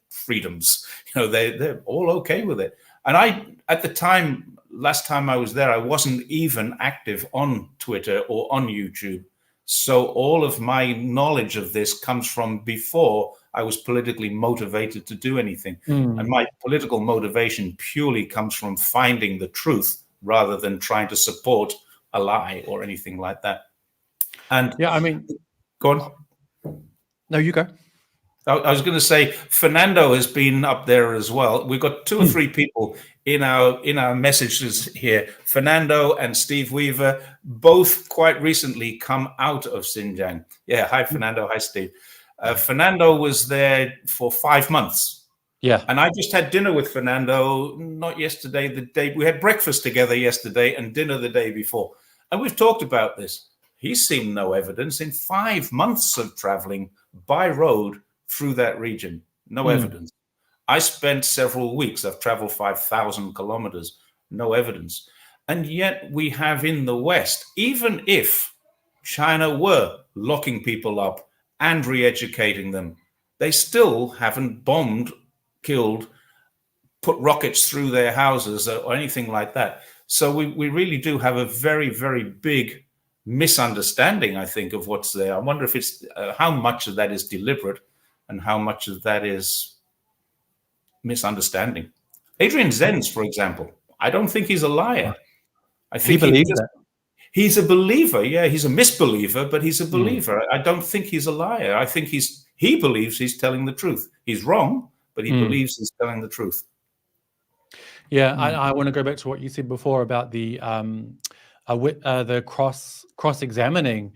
freedoms. They're all okay with it. And at the time, last time I was there, I wasn't even active on Twitter or on YouTube. So all of my knowledge of this comes from before I was politically motivated to do anything. And my political motivation purely comes from finding the truth rather than trying to support a lie or anything like that. And yeah, I mean, go on. No, you go. I was going to say, Fernando has been up there as well. We've got 2 or 3 people in our messages here. Fernando and Steve Weaver, both quite recently come out of Xinjiang. Yeah, hi, Fernando. Hi, Steve. Fernando was there for 5 months. Yeah. And I just had dinner with Fernando, not yesterday, we had breakfast together yesterday and dinner the day before. And we've talked about this. He's seen no evidence in 5 months of traveling by road through that region. No evidence. I spent several weeks. I've traveled 5,000 kilometers. No evidence. And yet we have in the West, even if China were locking people up and re-educating them, they still haven't bombed, killed, put rockets through their houses or anything like that. So we really do have a very, very big misunderstanding, I think, of what's there. I wonder if it's how much of that is deliberate and how much of that is misunderstanding. Adrian Zenz, for example, I don't think he's a liar. I think he believes that. He's a believer. Yeah, he's a misbeliever, but he's a believer. I don't think he's a liar. I think he believes he's telling the truth. He's wrong, but he believes he's telling the truth. Yeah, I want to go back to what you said before about the cross-examining.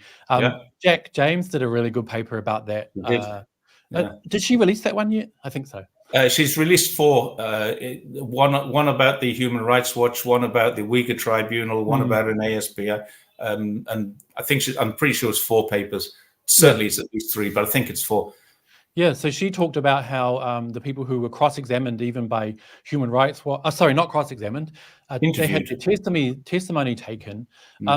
Jack James did a really good paper about that. Did she release that one yet? I think so. She's released 4, one about the Human Rights Watch, one about the Uyghur Tribunal, one about an ASPI, and I think I'm pretty sure it's 4 papers. Certainly it's at least 3, but I think it's 4. Yeah, so she talked about how the people who were cross-examined even by Human Rights Watch, sorry, not cross-examined, they had their testimony taken.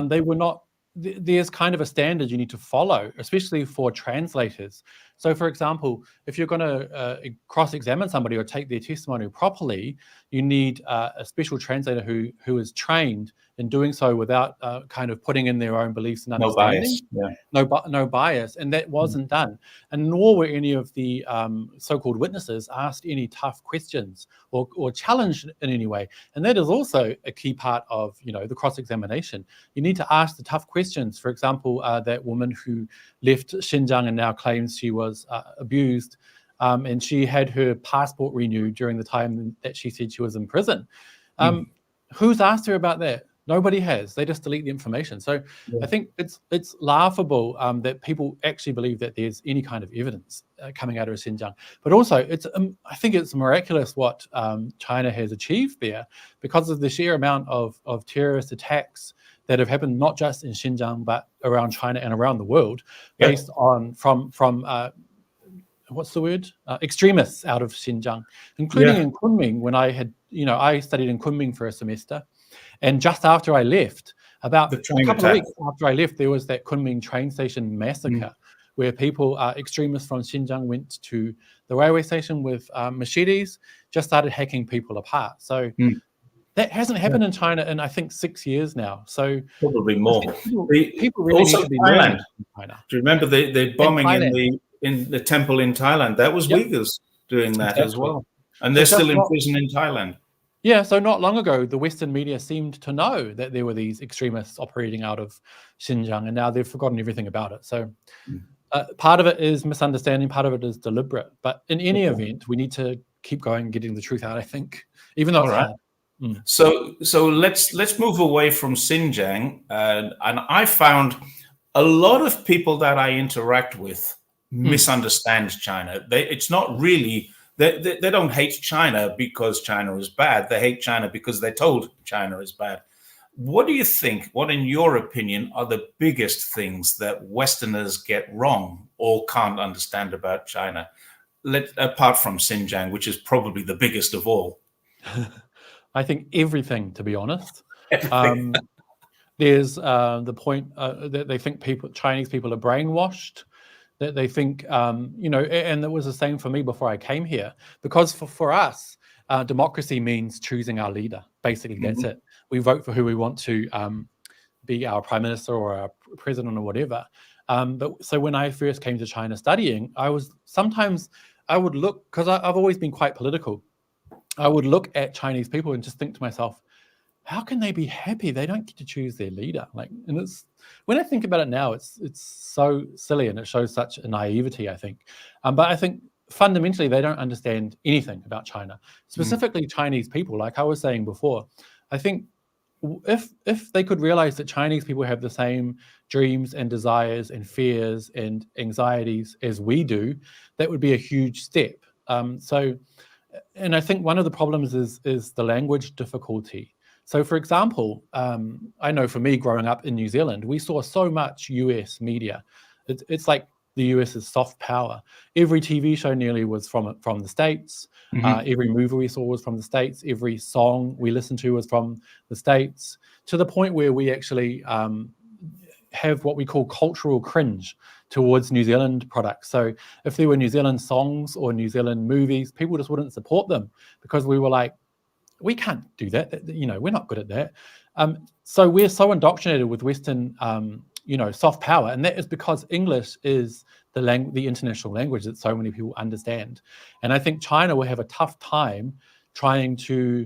They were not, there's kind of a standard you need to follow, especially for translators. So, for example, if you're going to cross-examine somebody or take their testimony properly, you need a special translator who is trained in doing so without kind of putting in their own beliefs and understanding. No bias, and that wasn't done. And nor were any of the so-called witnesses asked any tough questions or challenged in any way. And that is also a key part of the cross-examination. You need to ask the tough questions. For example, that woman who left Xinjiang and now claims she was abused, and she had her passport renewed during the time that she said she was in prison. Who's asked her about that? Nobody has. They just delete the information. So I think it's laughable that people actually believe that there's any kind of evidence coming out of Xinjiang. But also, I think it's miraculous what China has achieved there because of the sheer amount of terrorist attacks that have happened not just in Xinjiang but around China and around the world, based on from what's the word? Extremists out of Xinjiang, including in Kunming. When I studied in Kunming for a semester. And just after I left, about a couple of weeks after I left, there was that Kunming train station massacre where people, extremists from Xinjiang, went to the railway station with machetes, just started hacking people apart. So that hasn't happened in China in, I think, 6 years now. So probably more. People really need to be learning in China. Do you remember the bombing in the temple in Thailand? That was Uyghurs doing that as well. And they're still in prison in Thailand. Yeah, so not long ago, the Western media seemed to know that there were these extremists operating out of Xinjiang, and now they've forgotten everything about it. So part of it is misunderstanding, part of it is deliberate. But in any event, we need to keep going, getting the truth out, I think, even though it's hard. So let's move away from Xinjiang, and I found a lot of people that I interact with misunderstand China. It's not really they don't hate China because China is bad. They hate China because they're told China is bad. What do you think? What, in your opinion, are the biggest things that Westerners get wrong or can't understand about China? Apart from Xinjiang, which is probably the biggest of all. I think everything, to be honest. Everything. There's the point that they think Chinese people are brainwashed, that they think, and it was the same for me before I came here, because for us, democracy means choosing our leader. Basically, that's it. We vote for who we want to be our prime minister or our president or whatever. So when I first came to China studying, I would look, because I've always been quite political, I would look at Chinese people and just think to myself, how can they be happy? They don't get to choose their leader. And it's, when I think about it now, it's so silly, and it shows such a naivety, I think. But I think fundamentally they don't understand anything about China, specifically Chinese people. Like I was saying before, I think if they could realize that Chinese people have the same dreams and desires and fears and anxieties as we do, that would be a huge step. And I think one of the problems is the language difficulty. So, for example, I know for me growing up in New Zealand, we saw so much US media. It's like the US is soft power. Every TV show nearly was from the States. Every movie we saw was from the States. Every song we listened to was from the States, to the point where we actually have what we call cultural cringe towards New Zealand products. So if there were New Zealand songs or New Zealand movies, people just wouldn't support them because we were like, we can't do that. We're not good at that. So we're so indoctrinated with Western, soft power, and that is because English is the international language that so many people understand. And I think China will have a tough time trying to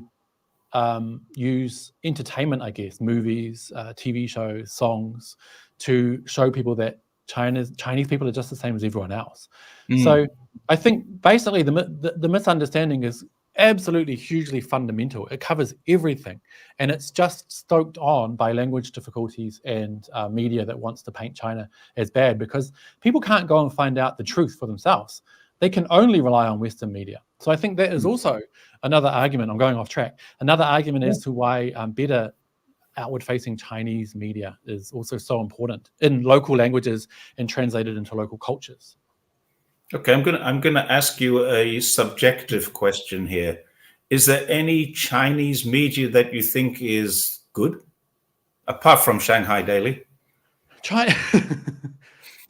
use entertainment, I guess, movies, TV shows, songs, to show people that Chinese people are just the same as everyone else. So I think basically the misunderstanding is absolutely hugely fundamental. It covers everything, and it's just stoked on by language difficulties and media that wants to paint China as bad, because people can't go and find out the truth for themselves. They can only rely on Western media. So I think that is also another argument. I'm going off track. Another argument as to why better outward-facing Chinese media is also so important in local languages and translated into local cultures. Okay, I'm gonna ask you a subjective question here. Is there any Chinese media that you think is good, apart from Shanghai Daily?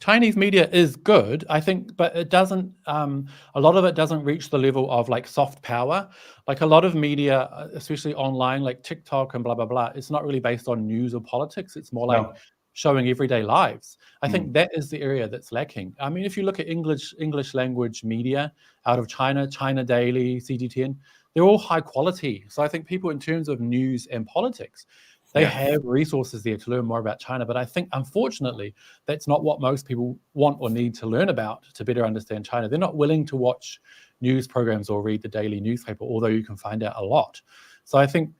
Chinese media is good, I think, but it doesn't. A lot of it doesn't reach the level of like soft power. Like a lot of media, especially online, like TikTok and blah blah blah, it's not really based on news or politics. It's more like showing everyday lives. I think that is the area that's lacking. I mean, if you look at English language media out of China, China Daily, CGTN, they're all high quality. So I think people, in terms of news and politics, they have resources there to learn more about China. But I think, unfortunately, that's not what most people want or need to learn about to better understand China. They're not willing to watch news programs or read the daily newspaper, although you can find out a lot. So I think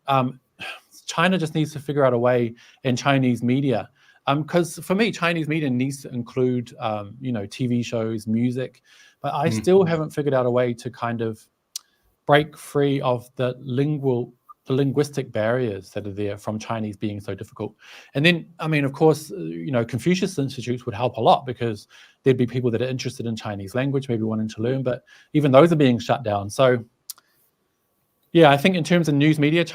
China just needs to figure out a way in Chinese media. Because for me, Chinese media needs to include, TV shows, music, but I still haven't figured out a way to kind of break free of the linguistic barriers that are there from Chinese being so difficult. And then, I mean, of course, Confucius Institutes would help a lot, because there'd be people that are interested in Chinese language, maybe wanting to learn, but even those are being shut down. So, yeah, I think in terms of news media,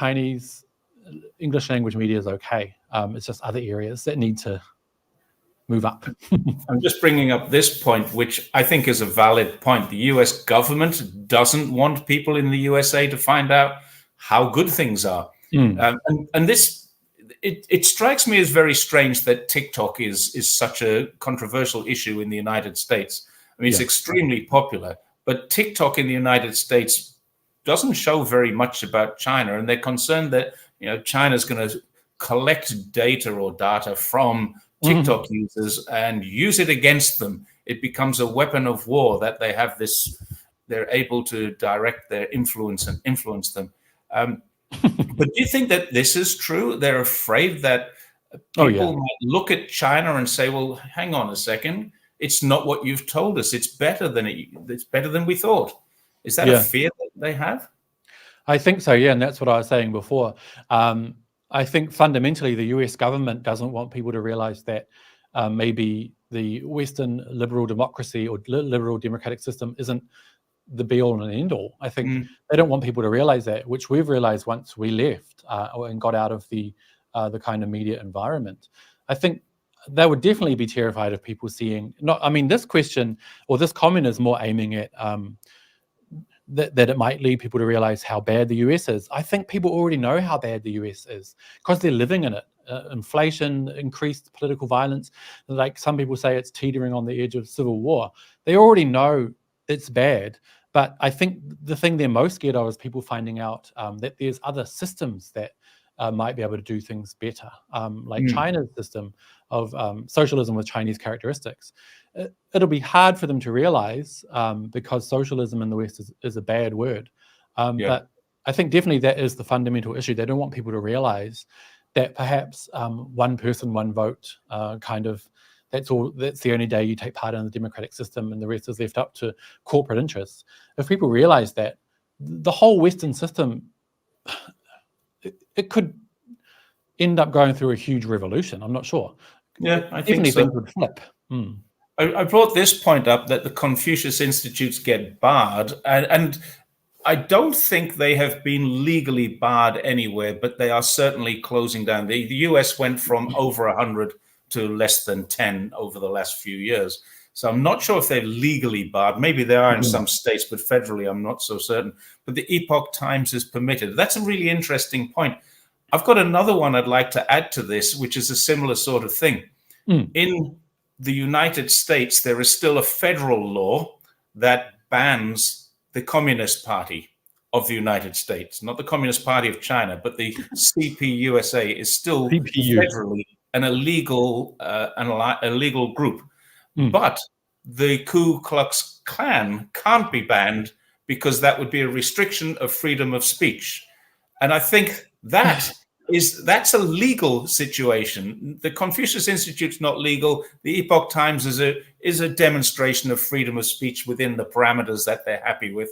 English language media is okay. It's just other areas that need to move up. I'm just bringing up this point, which I think is a valid point. The US government doesn't want people in the USA to find out how good things are. And this, it strikes me as very strange that TikTok is such a controversial issue in the United States. I mean, it's extremely popular, but TikTok in the United States doesn't show very much about China, and they're concerned that China's going to collect data from TikTok users and use it against them. It becomes a weapon of war that they have this. They're able to direct their influence and influence them. But do you think that this is true? They're afraid that people might look at China and say, "Well, hang on a second. It's not what you've told us. It's better than we thought." Is that a fear that they have? I think so, yeah, and that's what I was saying before. I think fundamentally the US government doesn't want people to realize that maybe the Western liberal democracy or liberal democratic system isn't the be-all and end-all. I think they don't want people to realize that, which we've realized once we left and got out of the kind of media environment. I think they would definitely be terrified of people seeing. This question or this comment is more aiming at that it might lead people to realize how bad the US is. I think people already know how bad the US is because they're living in it. Inflation, increased political violence. Like some people say, it's teetering on the edge of civil war. They already know it's bad. But I think the thing they're most scared of is people finding out that there's other systems that might be able to do things better, like China's system of socialism with Chinese characteristics. It'll be hard for them to realize because socialism in the West is a bad word. But I think definitely that is the fundamental issue. They don't want people to realize that perhaps one person, one vote that's the only day you take part in the democratic system and the rest is left up to corporate interests. If people realize that, the whole Western system, it could end up going through a huge revolution. I'm not sure. Yeah, I think so. Things would flip. I brought this point up that the Confucius Institutes get barred, and I don't think they have been legally barred anywhere, but they are certainly closing down. The US went from over 100 to less than 10 over the last few years. So I'm not sure if they're legally barred. Maybe they are in some states, but federally, I'm not so certain. But the Epoch Times is permitted. That's a really interesting point. I've got another one I'd like to add to this, which is a similar sort of thing. In the United States, there is still a federal law that bans the Communist Party of the United States, not the Communist Party of China, but the CPUSA is still federally an illegal group. But the Ku Klux Klan can't be banned because that would be a restriction of freedom of speech. And I think that's a legal situation. The Confucius Institute's not legal. The Epoch Times is a demonstration of freedom of speech within the parameters that they're happy with.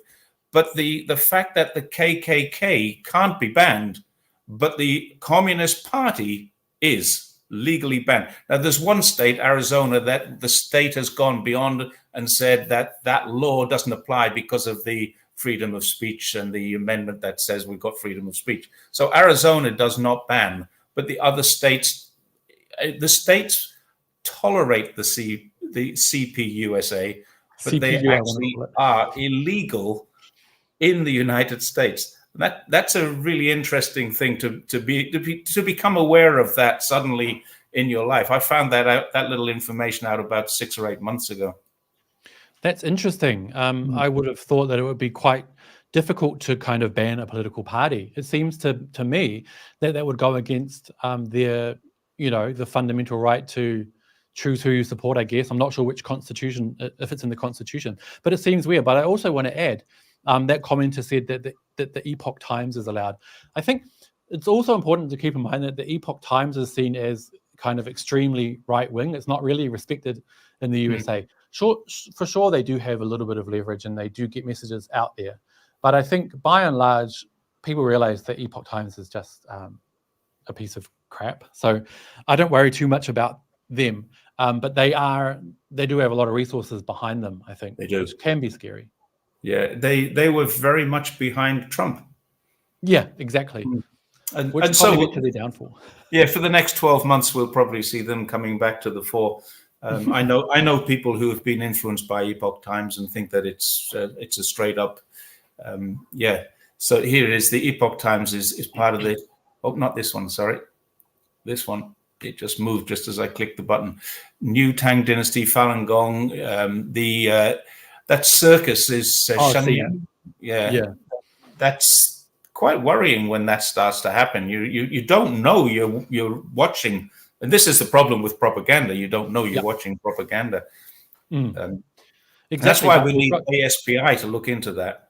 But the fact that the KKK can't be banned, but the Communist Party is legally banned. Now, there's one state, Arizona, that the state has gone beyond and said that that law doesn't apply because of the freedom of speech and the amendment that says we've got freedom of speech. So Arizona does not ban, but the other states, tolerate the CPUSA, but they actually are illegal in the United States. That's a really interesting thing to become aware of that suddenly in your life. I found that little information out about 6 or 8 months ago. That's interesting. I would have thought that it would be quite difficult to kind of ban a political party. It seems to me that would go against the fundamental right to choose who you support, I guess. I'm not sure which constitution, if it's in the Constitution, but it seems weird. But I also want to add, that commenter said that the Epoch Times is allowed. I think it's also important to keep in mind that the Epoch Times is seen as kind of extremely right-wing. It's not really respected in the USA. For sure, they do have a little bit of leverage and they do get messages out there. But I think by and large, people realize that Epoch Times is just a piece of crap. So I don't worry too much about them. But they do have a lot of resources behind them, I think, which can be scary. Yeah, they were very much behind Trump. Yeah, exactly. And so to their downfall. Yeah, for the next 12 months, we'll probably see them coming back to the fore. I know people who have been influenced by Epoch Times and think that it's a straight up, So here it is. The Epoch Times is part of the. Oh, not this one. Sorry, this one. It just moved just as I clicked the button. New Tang Dynasty, Falun Gong. That circus is Shenyang. Yeah. that's quite worrying when that starts to happen. You don't know you're watching, and this is the problem with propaganda. You don't know you're watching propaganda. Exactly. That's why we need ASPI to look into that.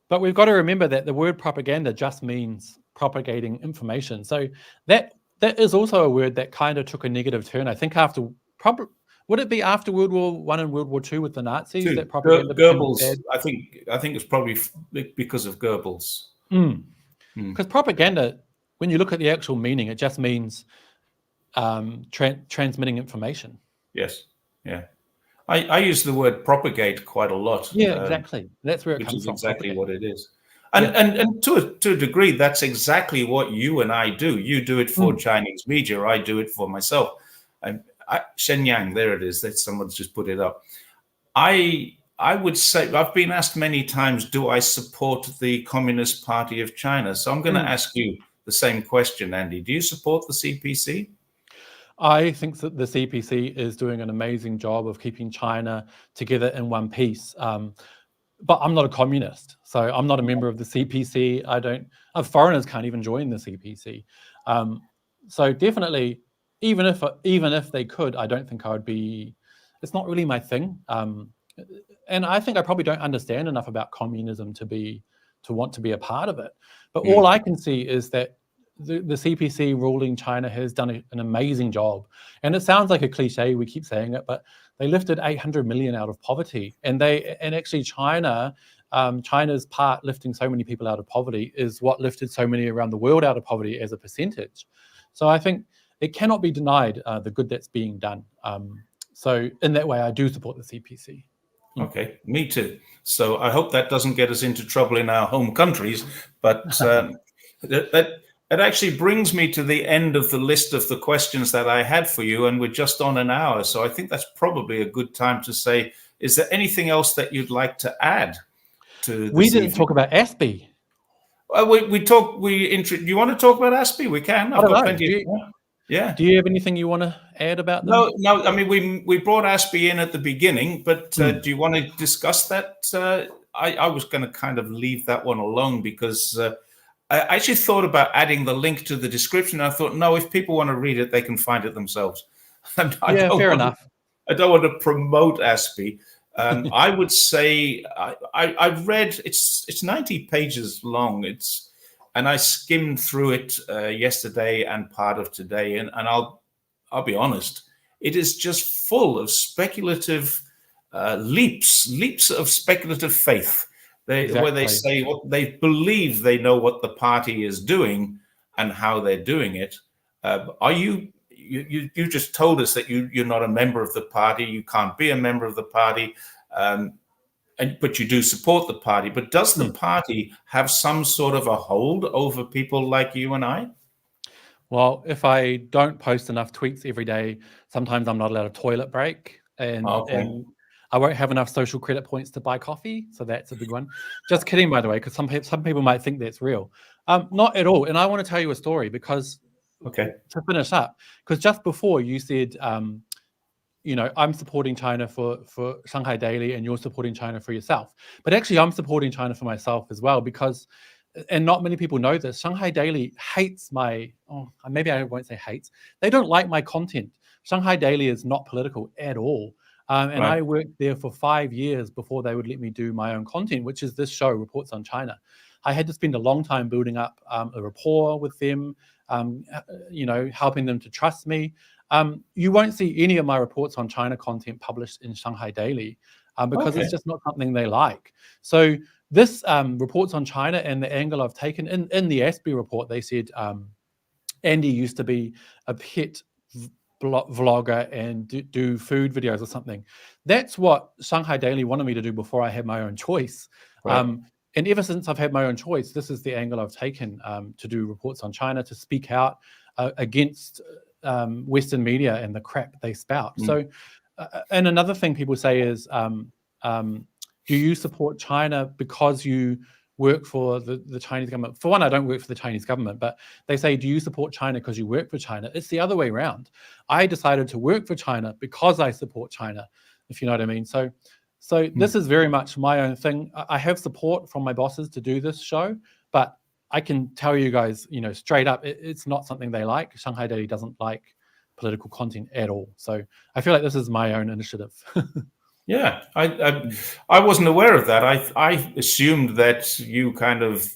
But we've got to remember that the word propaganda just means propagating information. So that is also a word that kind of took a negative turn. I think would it be after World War I and World War II with the Nazis that propaganda Goebbels? I think it's probably because of Goebbels. Because propaganda, when you look at the actual meaning, it just means transmitting information. Yes. Yeah. I use the word propagate quite a lot. Yeah, exactly. That's where it comes from. Which is exactly what it is. And to a degree, that's exactly what you and I do. You do it for Chinese media. I do it for myself. And Shenyang, there it is. That someone's just put it up. I would say, I've been asked many times, do I support the Communist Party of China? So I'm going to ask you the same question, Andy. Do you support the CPC? I think that the CPC is doing an amazing job of keeping China together in one piece. But I'm not a communist, so I'm not a member of the CPC. Foreigners can't even join the CPC. So definitely, even if they could, I don't think I would be. It's not really my thing. And I think I probably don't understand enough about communism to want to be a part of it. But all I can see is that the CPC ruling China has done an amazing job. And it sounds like a cliche, we keep saying it, but they lifted 800 million out of poverty. And actually China's part lifting so many people out of poverty is what lifted so many around the world out of poverty as a percentage. So I think it cannot be denied the good that's being done. So in that way, I do support the CPC. Okay, me too. So I hope that doesn't get us into trouble in our home countries, but it actually brings me to the end of the list of the questions that I had for you, and we're just on an hour. So I think that's probably a good time to say, is there anything else that you'd like to add to this We didn't talk about ASPI. Do you want to talk about ASPI? We can. I've got plenty of time. Yeah. Do you have anything you want to add about them? No. I mean, we brought ASPI in at the beginning, but do you want to discuss that? I was going to kind of leave that one alone because I actually thought about adding the link to the description. I thought, no, if people want to read it, they can find it themselves. Fair enough. I don't want to promote ASPI. I would say I read it's 90 pages long. And I skimmed through it yesterday and part of today, and I'll be honest, it is just full of speculative leaps of speculative faith. Where they say what they believe they know what the party is doing and how they're doing it. Are you just told us that you're not a member of the party, you can't be a member of the party, but you do support the party. But does the party have some sort of a hold over people like you and I? Well, if I don't post enough tweets every day, sometimes I'm not allowed a toilet break, and I won't have enough social credit points to buy coffee. So that's a big one. Just kidding, by the way, because some people might think that's real. Not at all. And I want to tell you a story because to finish up, because just before you said, I'm supporting China for Shanghai Daily and you're supporting China for yourself. But actually, I'm supporting China for myself as well because, and not many people know this, Shanghai Daily hates maybe I won't say hates. They don't like my content. Shanghai Daily is not political at all. And I worked there for 5 years before they would let me do my own content, which is this show, Reports on China. I had to spend a long time building up a rapport with them, helping them to trust me. You won't see any of my reports on China content published in Shanghai Daily because it's just not something they like. So this Reports on China and the angle I've taken in the ASPI report, they said Andy used to be a pet vlogger and do food videos or something. That's what Shanghai Daily wanted me to do before I had my own choice. And ever since I've had my own choice, this is the angle I've taken to do Reports on China, to speak out against Western media and the crap they spout. So, and another thing people say is, do you support China because you work for the Chinese government? For one, I don't work for the Chinese government, but they say, do you support China because you work for China? It's the other way around. I decided to work for China because I support China, if you know what I mean. So So this is very much my own thing. I have support from my bosses to do this show, but I can tell you guys, straight up, it's not something they like. Shanghai Daily doesn't like political content at all. So I feel like this is my own initiative. Yeah, I wasn't aware of that. I assumed that you kind of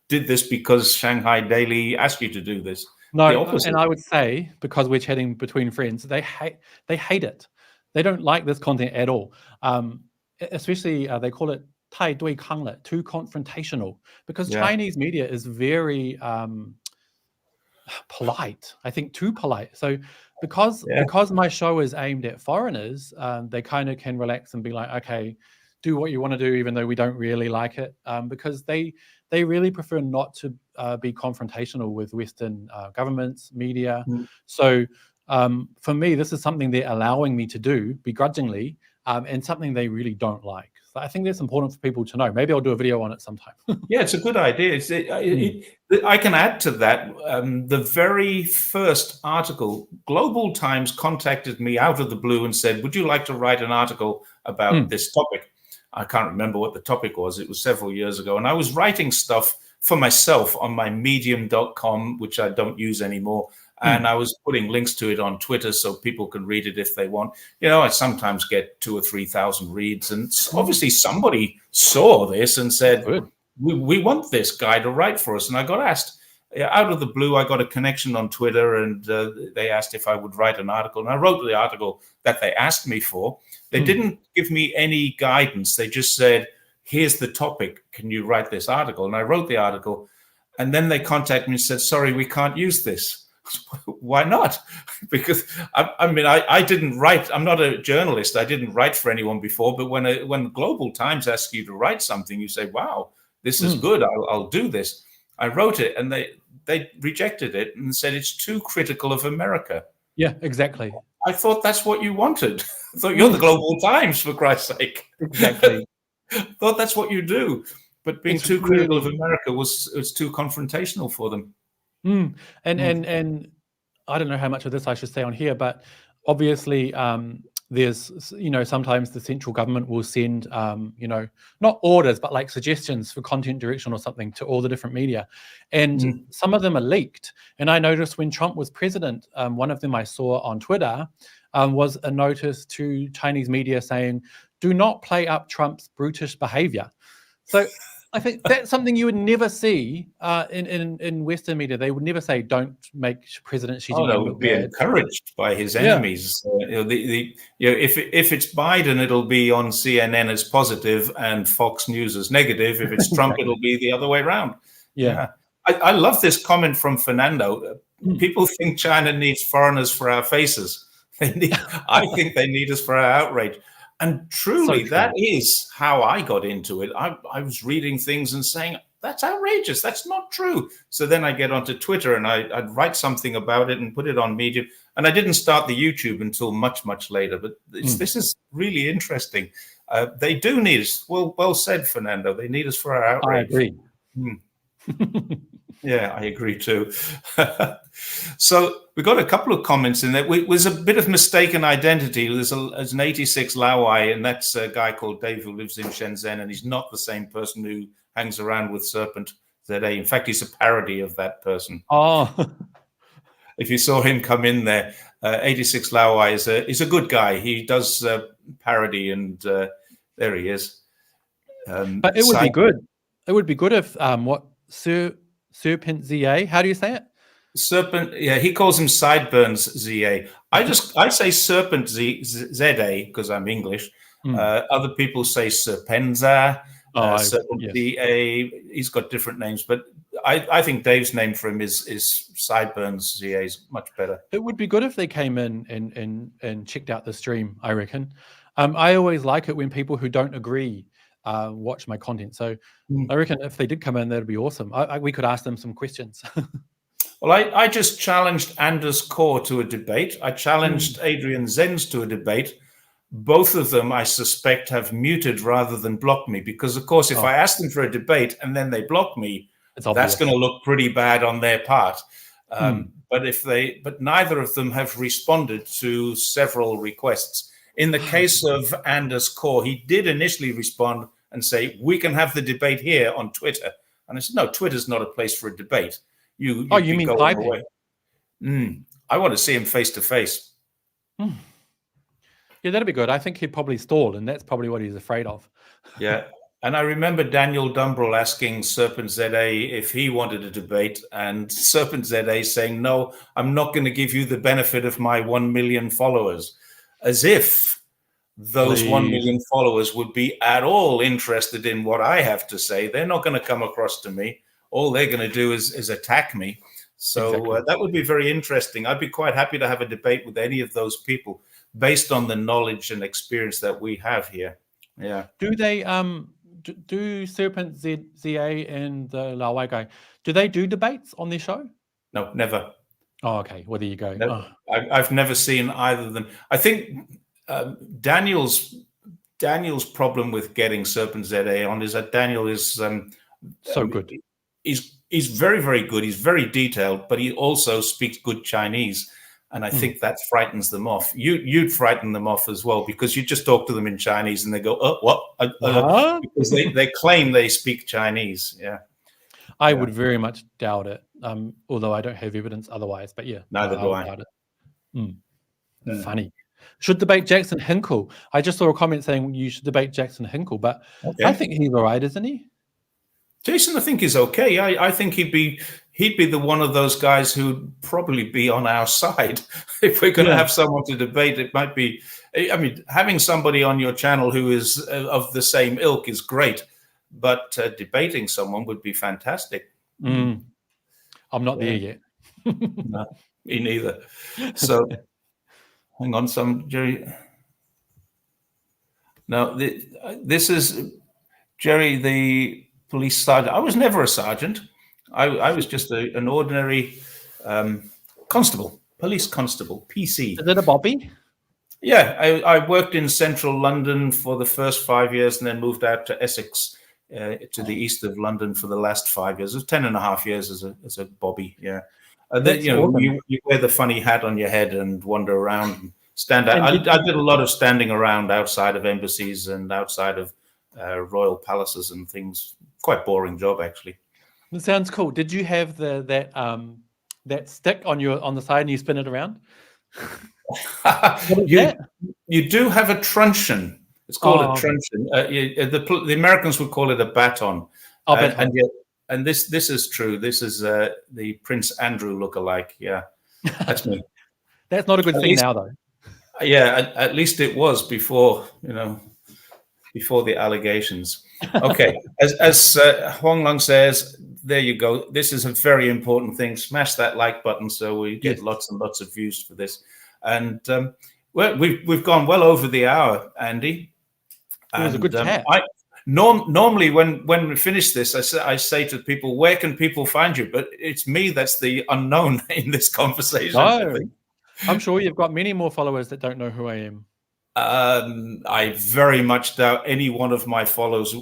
did this because Shanghai Daily asked you to do this. No, and I would say, because we're chatting between friends, they hate it. They don't like this content at all. Especially they call it 太对抗了, too confrontational, because Chinese media is very polite. I think too polite. So because my show is aimed at foreigners, they kind of can relax and be like, okay, do what you want to do, even though we don't really like it, because they really prefer not to be confrontational with Western governments, media. So for me, this is something they're allowing me to do begrudgingly, and something they really don't like. So I think that's important for people to know. Maybe I'll do a video on it sometime. Yeah, it's a good idea. I can add to that. The very first article, Global Times contacted me out of the blue and said, would you like to write an article about this topic? I can't remember what the topic was. It was several years ago. And I was writing stuff for myself on my medium.com, which I don't use anymore. And I was putting links to it on Twitter so people can read it if they want. I sometimes get 2,000 or 3,000 reads. And obviously somebody saw this and said, we want this guy to write for us. And I got asked, out of the blue, I got a connection on Twitter, and they asked if I would write an article. And I wrote the article that they asked me for. They didn't give me any guidance. They just said, here's the topic. Can you write this article? And I wrote the article. And then they contacted me and said, sorry, we can't use this. Why not? Because I didn't write. I'm not a journalist. I didn't write for anyone before. But when Global Times asks you to write something, you say, wow, this is good. I'll do this. I wrote it, and they rejected it and said it's too critical of America. Yeah, exactly. I thought that's what you wanted. I thought you're the Global Times, for Christ's sake. Exactly. Thought that's what you do. But being too critical of America was too confrontational for them. And I don't know how much of this I should say on here, but obviously there's, sometimes the central government will send, not orders, but like suggestions for content direction or something to all the different media. And some of them are leaked. And I noticed when Trump was president, one of them I saw on Twitter was a notice to Chinese media saying, do not play up Trump's brutish behavior. So I think that's something you would never see in Western media. They would never say, "Don't make President Xi Jinping look bad." Encouraged by his enemies. If it's Biden, it'll be on CNN as positive and Fox News as negative. If it's Trump, it'll be the other way around. Yeah. I love this comment from Fernando. People think China needs foreigners for our faces. I think they need us for our outrage. And truly, that is how I got into it. I was reading things and saying, that's outrageous. That's not true. So then I get onto Twitter and I'd write something about it and put it on Medium. And I didn't start the YouTube until much, much later. But this is really interesting. They do need us. Well said, Fernando. They need us for our outrage. I agree. Yeah, I agree too. So we got a couple of comments in there. There's a bit of mistaken identity. There's an 86 Lauai, and that's a guy called Dave who lives in Shenzhen, and he's not the same person who hangs around with Serpent ZA. In fact, he's a parody of that person. Oh. If you saw him come in there, 86 Lauai is a good guy. He does parody, and there he is. But it would be good. It would be good if Serpent ZA. How do you say it? Serpent. Yeah, he calls him Sideburns ZA. I say Serpent ZA because I'm English. Other people say Serpenza, Serpent ZA. He's got different names, but I think Dave's name for him is Sideburns ZA is much better. It would be good if they came in and checked out the stream, I reckon. I always like it when people who don't agree watch my content. So I reckon if they did come in, that'd be awesome. We could ask them some questions. Well, I just challenged Anders Kaur to a debate. I challenged Adrian Zenz to a debate. Both of them, I suspect, have muted rather than blocked me because, of course, if I ask them for a debate and then they block me, that's going to look pretty bad on their part. But neither of them have responded to several requests. In the case of Anders Core, he did initially respond and say, we can have the debate here on Twitter. And I said, no, Twitter's not a place for a debate. You'd you be mean going typing? away. I want to see him face to face. Yeah, that'd be good. I think he'd probably stall, and that's probably what he's afraid of. Yeah. And I remember Daniel Dumbrell asking Serpent ZA if he wanted a debate, and Serpent ZA saying, no, I'm not going to give you the benefit of my 1 million followers, as if those 1 million followers would be at all interested in what I have to say. They're not going to come across to me. All they're going to do is attack me. So Exactly. that would be very interesting. I'd be quite happy to have a debate with any of those people based on the knowledge and experience that we have here. Yeah. Do they do Serpent ZA and the Lawai guy, do they do debates on their show? No, never. Oh, okay. Well, there you go. Never. I've never seen either of them. I think Daniel's problem with getting Serpent ZA on is that Daniel is so good. He's very, very good. He's very detailed, but he also speaks good Chinese. And I think that frightens them off. You'd frighten them off as well, because you just talk to them in Chinese and they go, oh, what? Because they claim they speak Chinese. Yeah. I would very much doubt it, although I don't have evidence otherwise. But yeah, neither do I. Doubt it. Funny. Should debate Jackson Hinkle. I just saw a comment saying you should debate Jackson Hinkle, but I think he's all right, isn't he? Jason, I think, is okay. I think he'd be the one of those guys who'd probably be on our side. If we're going to have someone to debate, it might be. I mean, having somebody on your channel who is of the same ilk is great, but debating someone would be fantastic. I'm not there yet. No, me neither. So, hang on, Jerry. Now, this is Jerry, the police sergeant. I was never a sergeant. I was just an ordinary constable, police constable, PC. Is it a Bobby? Yeah, I worked in central London for the first 5 years and then moved out to Essex, to the east of London for the last 5 years. It was 10.5 years as a Bobby. Yeah. Then, you wear the funny hat on your head and wander around and stand out. I did a lot of standing around outside of embassies and outside of royal palaces and things. Quite boring job, actually. It sounds cool. Did you have that stick on the side and you spin it around? You do have a truncheon. It's called a truncheon. The Americans would call it a baton. And this is true. This is the Prince Andrew lookalike. Yeah, that's me. That's not a good thing now, though. Yeah, at least it was before the allegations. Okay, as Huang Long says, there you go. This is a very important thing. Smash that like button so we get lots and lots of views for this. And well, we've gone well over the hour, Andy. It was a good chat. Normally, when we finish this, I say to people, "Where can people find you?" But it's me that's the unknown in this conversation. No, I think. I'm sure you've got many more followers that don't know who I am. I very much doubt any one of my followers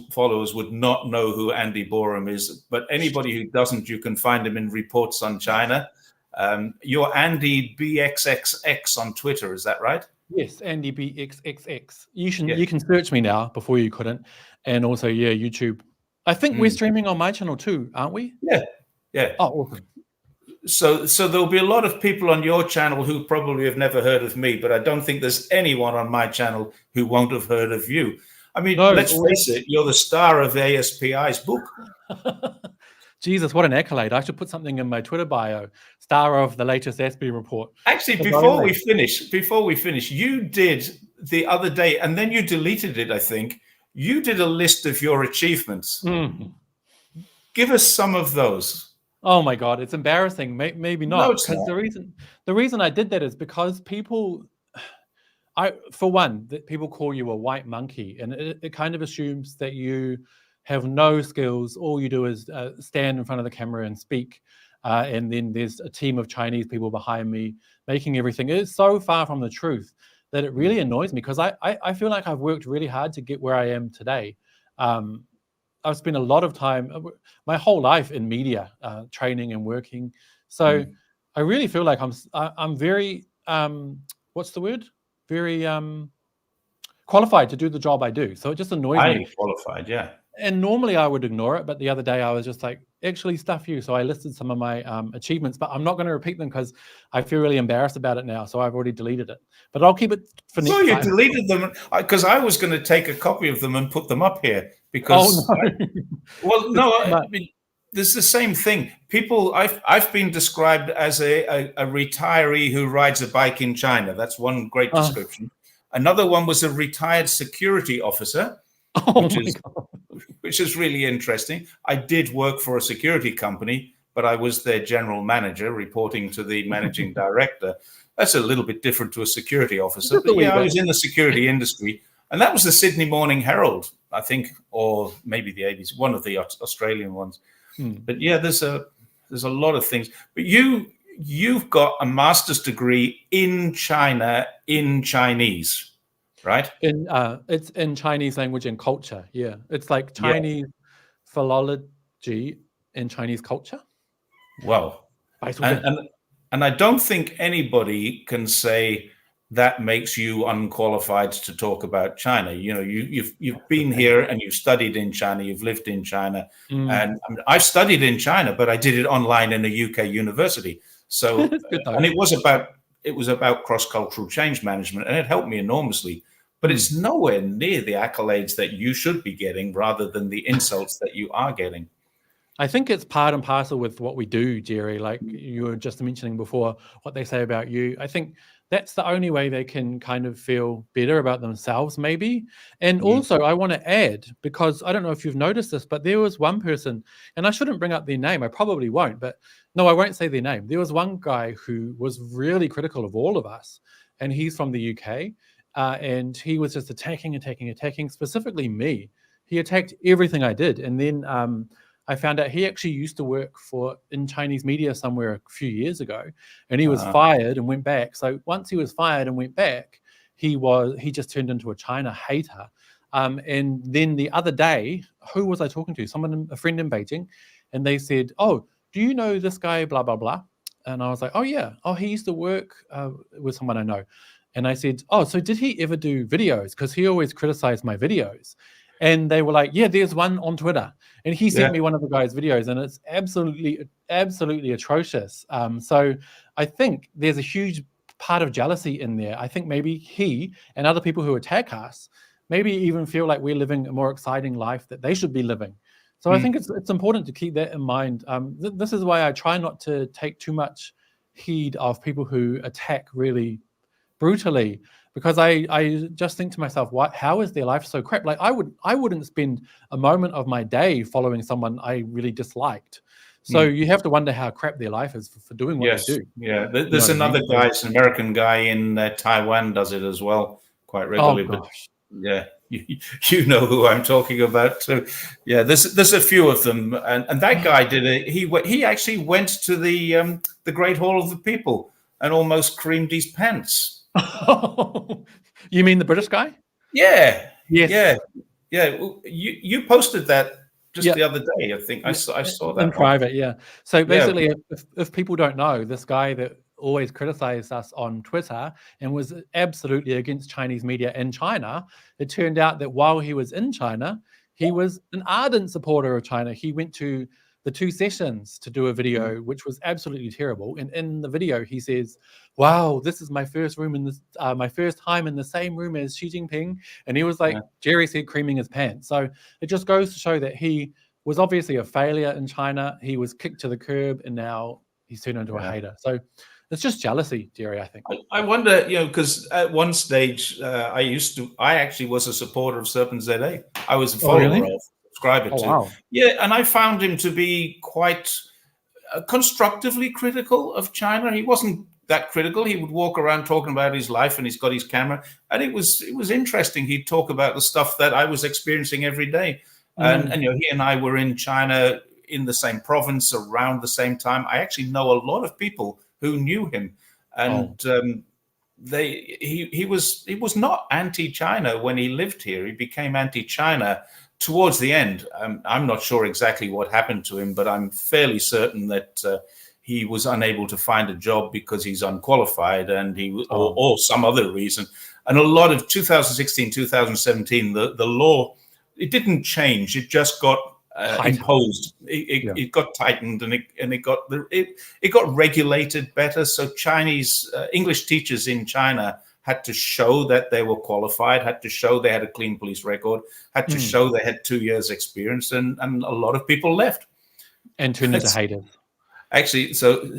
would not know who Andy Borum is. But anybody who doesn't, you can find him in Reports on China. You're Andy BXXX on Twitter, is that right? Yes, Andy BXXX. You can search me now. Before you couldn't, and also YouTube. I think we're streaming on my channel too, aren't we? Yeah. Oh, awesome. So there'll be a lot of people on your channel who probably have never heard of me, but I don't think there's anyone on my channel who won't have heard of you. I mean, let's face it, you're the star of ASPI's book. Jesus, what an accolade. I should put something in my Twitter bio. Star of the latest ASPI report. Actually, before we finish, you did the other day, and then you deleted it, I think. You did a list of your achievements. Give us some of those. Oh my God, it's embarrassing. Maybe not. Because the reason I did that is because people, for one, that people call you a white monkey, and it kind of assumes that you have no skills. All you do is stand in front of the camera and speak, and then there's a team of Chinese people behind me making everything. It is so far from the truth that it really annoys me, because I feel like I've worked really hard to get where I am today. I've spent a lot of time, my whole life, in media, training and working. So I really feel like I'm very, what's the word? Very qualified to do the job I do. So it just annoys me. Highly qualified, yeah. And normally I would ignore it, but the other day I was just like, actually, stuff you. So I listed some of my achievements, but I'm not going to repeat them because I feel really embarrassed about it now. So I've already deleted it, but I'll keep it for next time. So you deleted them because I was going to take a copy of them and put them up here because. Oh, no. Well, no, I mean, there's the same thing. People, I've been described as a retiree who rides a bike in China. That's one great description. Another one was a retired security officer, which is really interesting. I did work for a security company, but I was their general manager, reporting to the managing director. That's a little bit different to a security officer. But yeah, I was in the security industry, and that was the Sydney Morning Herald, I think, or maybe the ABC, one of the Australian ones. But yeah, there's a lot of things. But you've got a master's degree in China in Chinese, right? It's in Chinese language and culture. Yeah, it's like Chinese philology and Chinese culture. Well, and I don't think anybody can say that makes you unqualified to talk about China. You know, you've been here and you've studied in China, you've lived in China, and I've studied in China, but I did it online in a UK university. So, and it was about cross-cultural change management, and it helped me enormously. But it's nowhere near the accolades that you should be getting, rather than the insults that you are getting. I think it's part and parcel with what we do, Jerry. Like you were just mentioning before, what they say about you. I think that's the only way they can kind of feel better about themselves, maybe. And also, I want to add, because I don't know if you've noticed this, but there was one person, and I shouldn't bring up their name, I probably won't, but no, I won't say their name. There was one guy who was really critical of all of us, and he's from the UK, and he was just attacking, specifically me. He attacked everything I did. And then I found out he actually used to work in Chinese media somewhere a few years ago, and he was fired and went back. So once he was fired and went back, he just turned into a China hater. And then the other day, who was I talking to? A friend in Beijing, and they said, "Oh, do you know this guy? Blah blah blah." And I was like, "Oh yeah, he used to work with someone I know." And I said, "Oh, so did he ever do videos? Because he always criticized my videos." And they were like, "Yeah, there's one on Twitter." And he sent me one of the guy's videos, and it's absolutely atrocious. So I think there's a huge part of jealousy in there. I think maybe he and other people who attack us maybe even feel like we're living a more exciting life that they should be living. So I think it's important to keep that in mind. This is why I try not to take too much heed of people who attack really brutally, because I just think to myself, how is their life so crap? Like I wouldn't spend a moment of my day following someone I really disliked. So you have to wonder how crap their life is for doing what they do. Yeah, there's another guy, it's an American guy in Taiwan, does it as well quite regularly. Oh, gosh. But yeah, you know who I'm talking about. So yeah, there's a few of them, and that guy he actually went to the Great Hall of the People and almost creamed his pants. You mean the British guy? Yeah. Yes. Yeah. You posted that just the other day. I think I saw that in private. Yeah. So basically, if people don't know, this guy that always criticized us on Twitter and was absolutely against Chinese media in China, it turned out that while he was in China, he was an ardent supporter of China. He went to the 2 sessions to do a video, which was absolutely terrible. And in the video, he says, "Wow, this is my first time in the same room as Xi Jinping." And he was like, Jerry said, creaming his pants. So it just goes to show that he was obviously a failure in China. He was kicked to the curb, and now he's turned into a hater. So it's just jealousy, Jerry, I think. I wonder, because at one stage, I actually was a supporter of Serpent ZA. I was a follower of, subscriber to. Wow. Yeah, and I found him to be quite constructively critical of China. He wasn't that critical. He would walk around talking about his life, and he's got his camera, and it was interesting. He'd talk about the stuff that I was experiencing every day. And he and I were in China in the same province around the same time. I actually know a lot of people who knew him, and he was not anti-China when he lived here. He became anti-China towards the end. I'm not sure exactly what happened to him, but I'm fairly certain that he was unable to find a job because he's unqualified, and or some other reason. And a lot of 2016, 2017, the law, it didn't change. It just got imposed. It got tightened, and it got regulated better. So Chinese English teachers in China had to show that they were qualified, had to show they had a clean police record, had to show they had 2 years experience, and a lot of people left. And turned into haters. Actually, so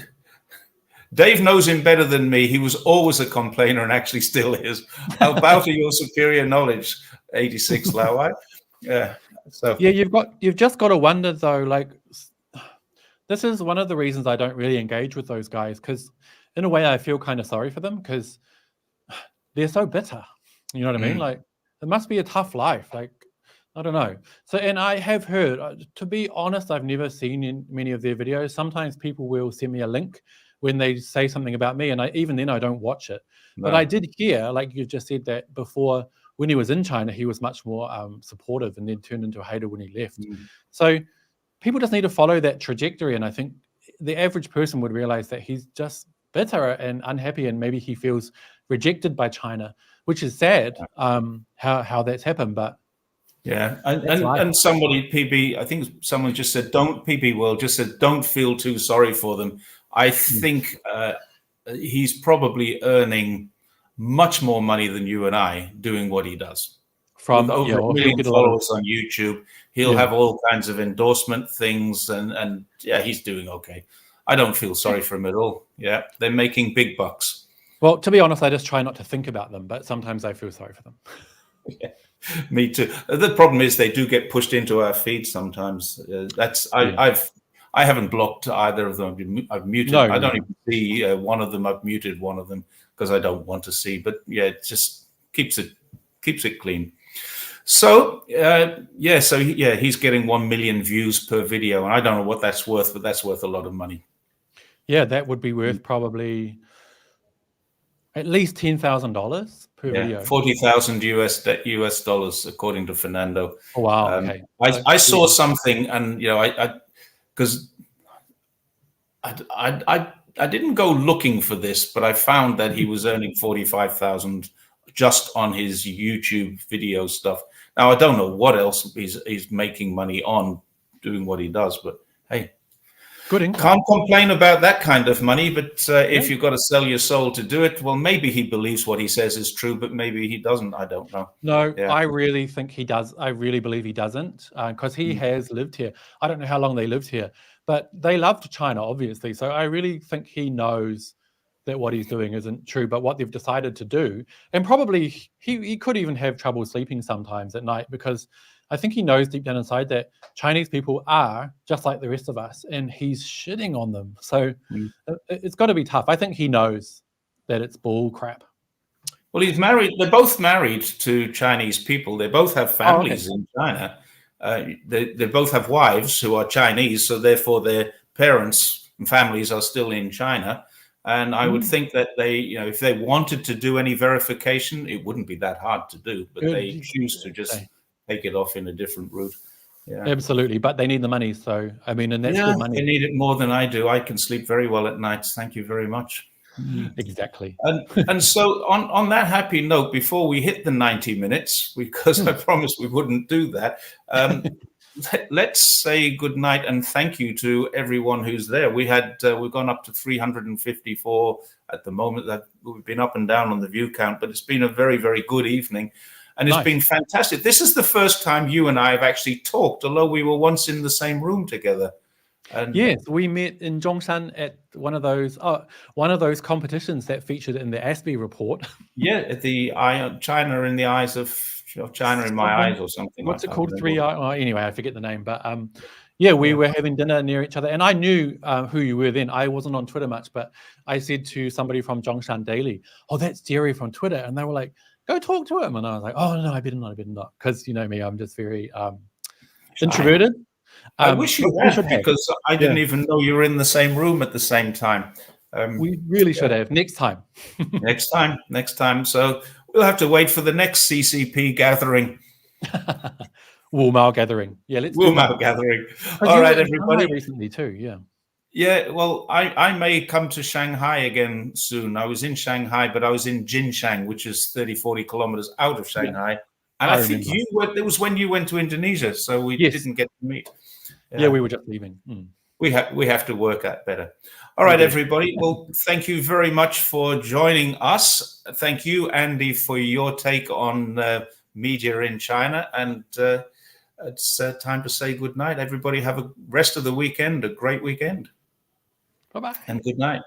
Dave knows him better than me. He was always a complainer and actually still is. I'll bow to your superior knowledge, 86 Lawai. Yeah. So yeah, you've just got to wonder though, like, this is one of the reasons I don't really engage with those guys, because in a way I feel kind of sorry for them, because they're so bitter. You know what I mean? Like, it must be a tough life. Like, I don't know. So, and I have heard, to be honest, I've never seen in many of their videos. Sometimes people will send me a link when they say something about me, and even then I don't watch it. No. But I did hear, like you just said, that before, when he was in China, he was much more supportive, and then turned into a hater when he left. So people just need to follow that trajectory, and I think the average person would realize that he's just bitter and unhappy, and maybe he feels rejected by China, which is sad, how that's happened. But yeah, and somebody, PB, I think someone just said, PB World just said, don't feel too sorry for them. I think he's probably earning much more money than you and I doing what he does. From over 1 million followers on YouTube, he'll have all kinds of endorsement things, and yeah, he's doing okay. I don't feel sorry for him at all. Yeah, they're making big bucks. Well, to be honest, I just try not to think about them, but sometimes I feel sorry for them. Yeah, me too. The problem is they do get pushed into our feed sometimes. I haven't blocked either of them. I've muted. No, I don't even see one of them. I've muted one of them because I don't want to see. But yeah, it just keeps it clean. So he's getting 1 million views per video, and I don't know what that's worth, but that's worth a lot of money. Yeah, that would be worth probably at least $10,000 per video. 40,000 US dollars, according to Fernando. Oh, wow. Okay. I saw something, and because I didn't go looking for this, but I found that he was earning 45,000 just on his YouTube video stuff. Now I don't know what else he's making money on doing what he does, but hey, good income. Can't complain about that kind of money. But if you've got to sell your soul to do it, well, maybe he believes what he says is true, but maybe he doesn't. I don't know. No, I really think he does. I really believe he doesn't, because he has lived here. I don't know how long they lived here, but they loved China, obviously. So I really think he knows that what he's doing isn't true, but what they've decided to do, and probably he could even have trouble sleeping sometimes at night, because I think he knows deep down inside that Chinese people are just like the rest of us, and he's shitting on them. So it's got to be tough. I think he knows that it's bull crap. Well, he's married. They're both married to Chinese people. They both have families in China. They both have wives who are Chinese, so therefore their parents and families are still in China. And I would think that they, if they wanted to do any verification, it wouldn't be that hard to do, but they choose to just take it off in a different route. Yeah, absolutely. But they need the money. So, I mean, and that's good money. They need it more than I do. I can sleep very well at nights. Thank you very much. Exactly. And so on that happy note, before we hit the 90 minutes, because I promised we wouldn't do that, let's say good night and thank you to everyone who's there. We've gone up to 354 at the moment. That we've been up and down on the view count, but it's been a very, very good evening, and it's been fantastic. This is the first time you and I have actually talked, although we were once in the same room together. And yes, we met in Zhongshan at one of those competitions that featured in the ASPI report. Yeah, at the China in the eyes of China in my eyes or something. What's it called? Anyway, I forget the name, but we were having dinner near each other, and I knew who you were then. I wasn't on Twitter much, but I said to somebody from Zhongshan Daily, "Oh, that's Jerry from Twitter," and they were like, "Go talk to him." And I was like, "Oh no, I better not," because you know me, I'm just very introverted. I wish you had, because I didn't even know you were in the same room at the same time. We really should have next time. Next time. So we'll have to wait for the next CCP gathering. Wulmao gathering. Yeah, let's Wulmao gathering. All right, everybody. Recently too, Yeah, well, I may come to Shanghai again soon. I was in Shanghai, but I was in Jinshan, which is 30, 40 kilometers out of Shanghai. And I think remember. it was when you went to Indonesia, so we Yes. didn't get to meet. Yeah, we were just leaving. We have to work out better. All We right, do. everybody. Well, thank you very much for joining us. Thank you, Andy, for your take on media in China. And it's time to say good night. Everybody have a rest of the weekend, a great weekend. Bye-bye. And good night.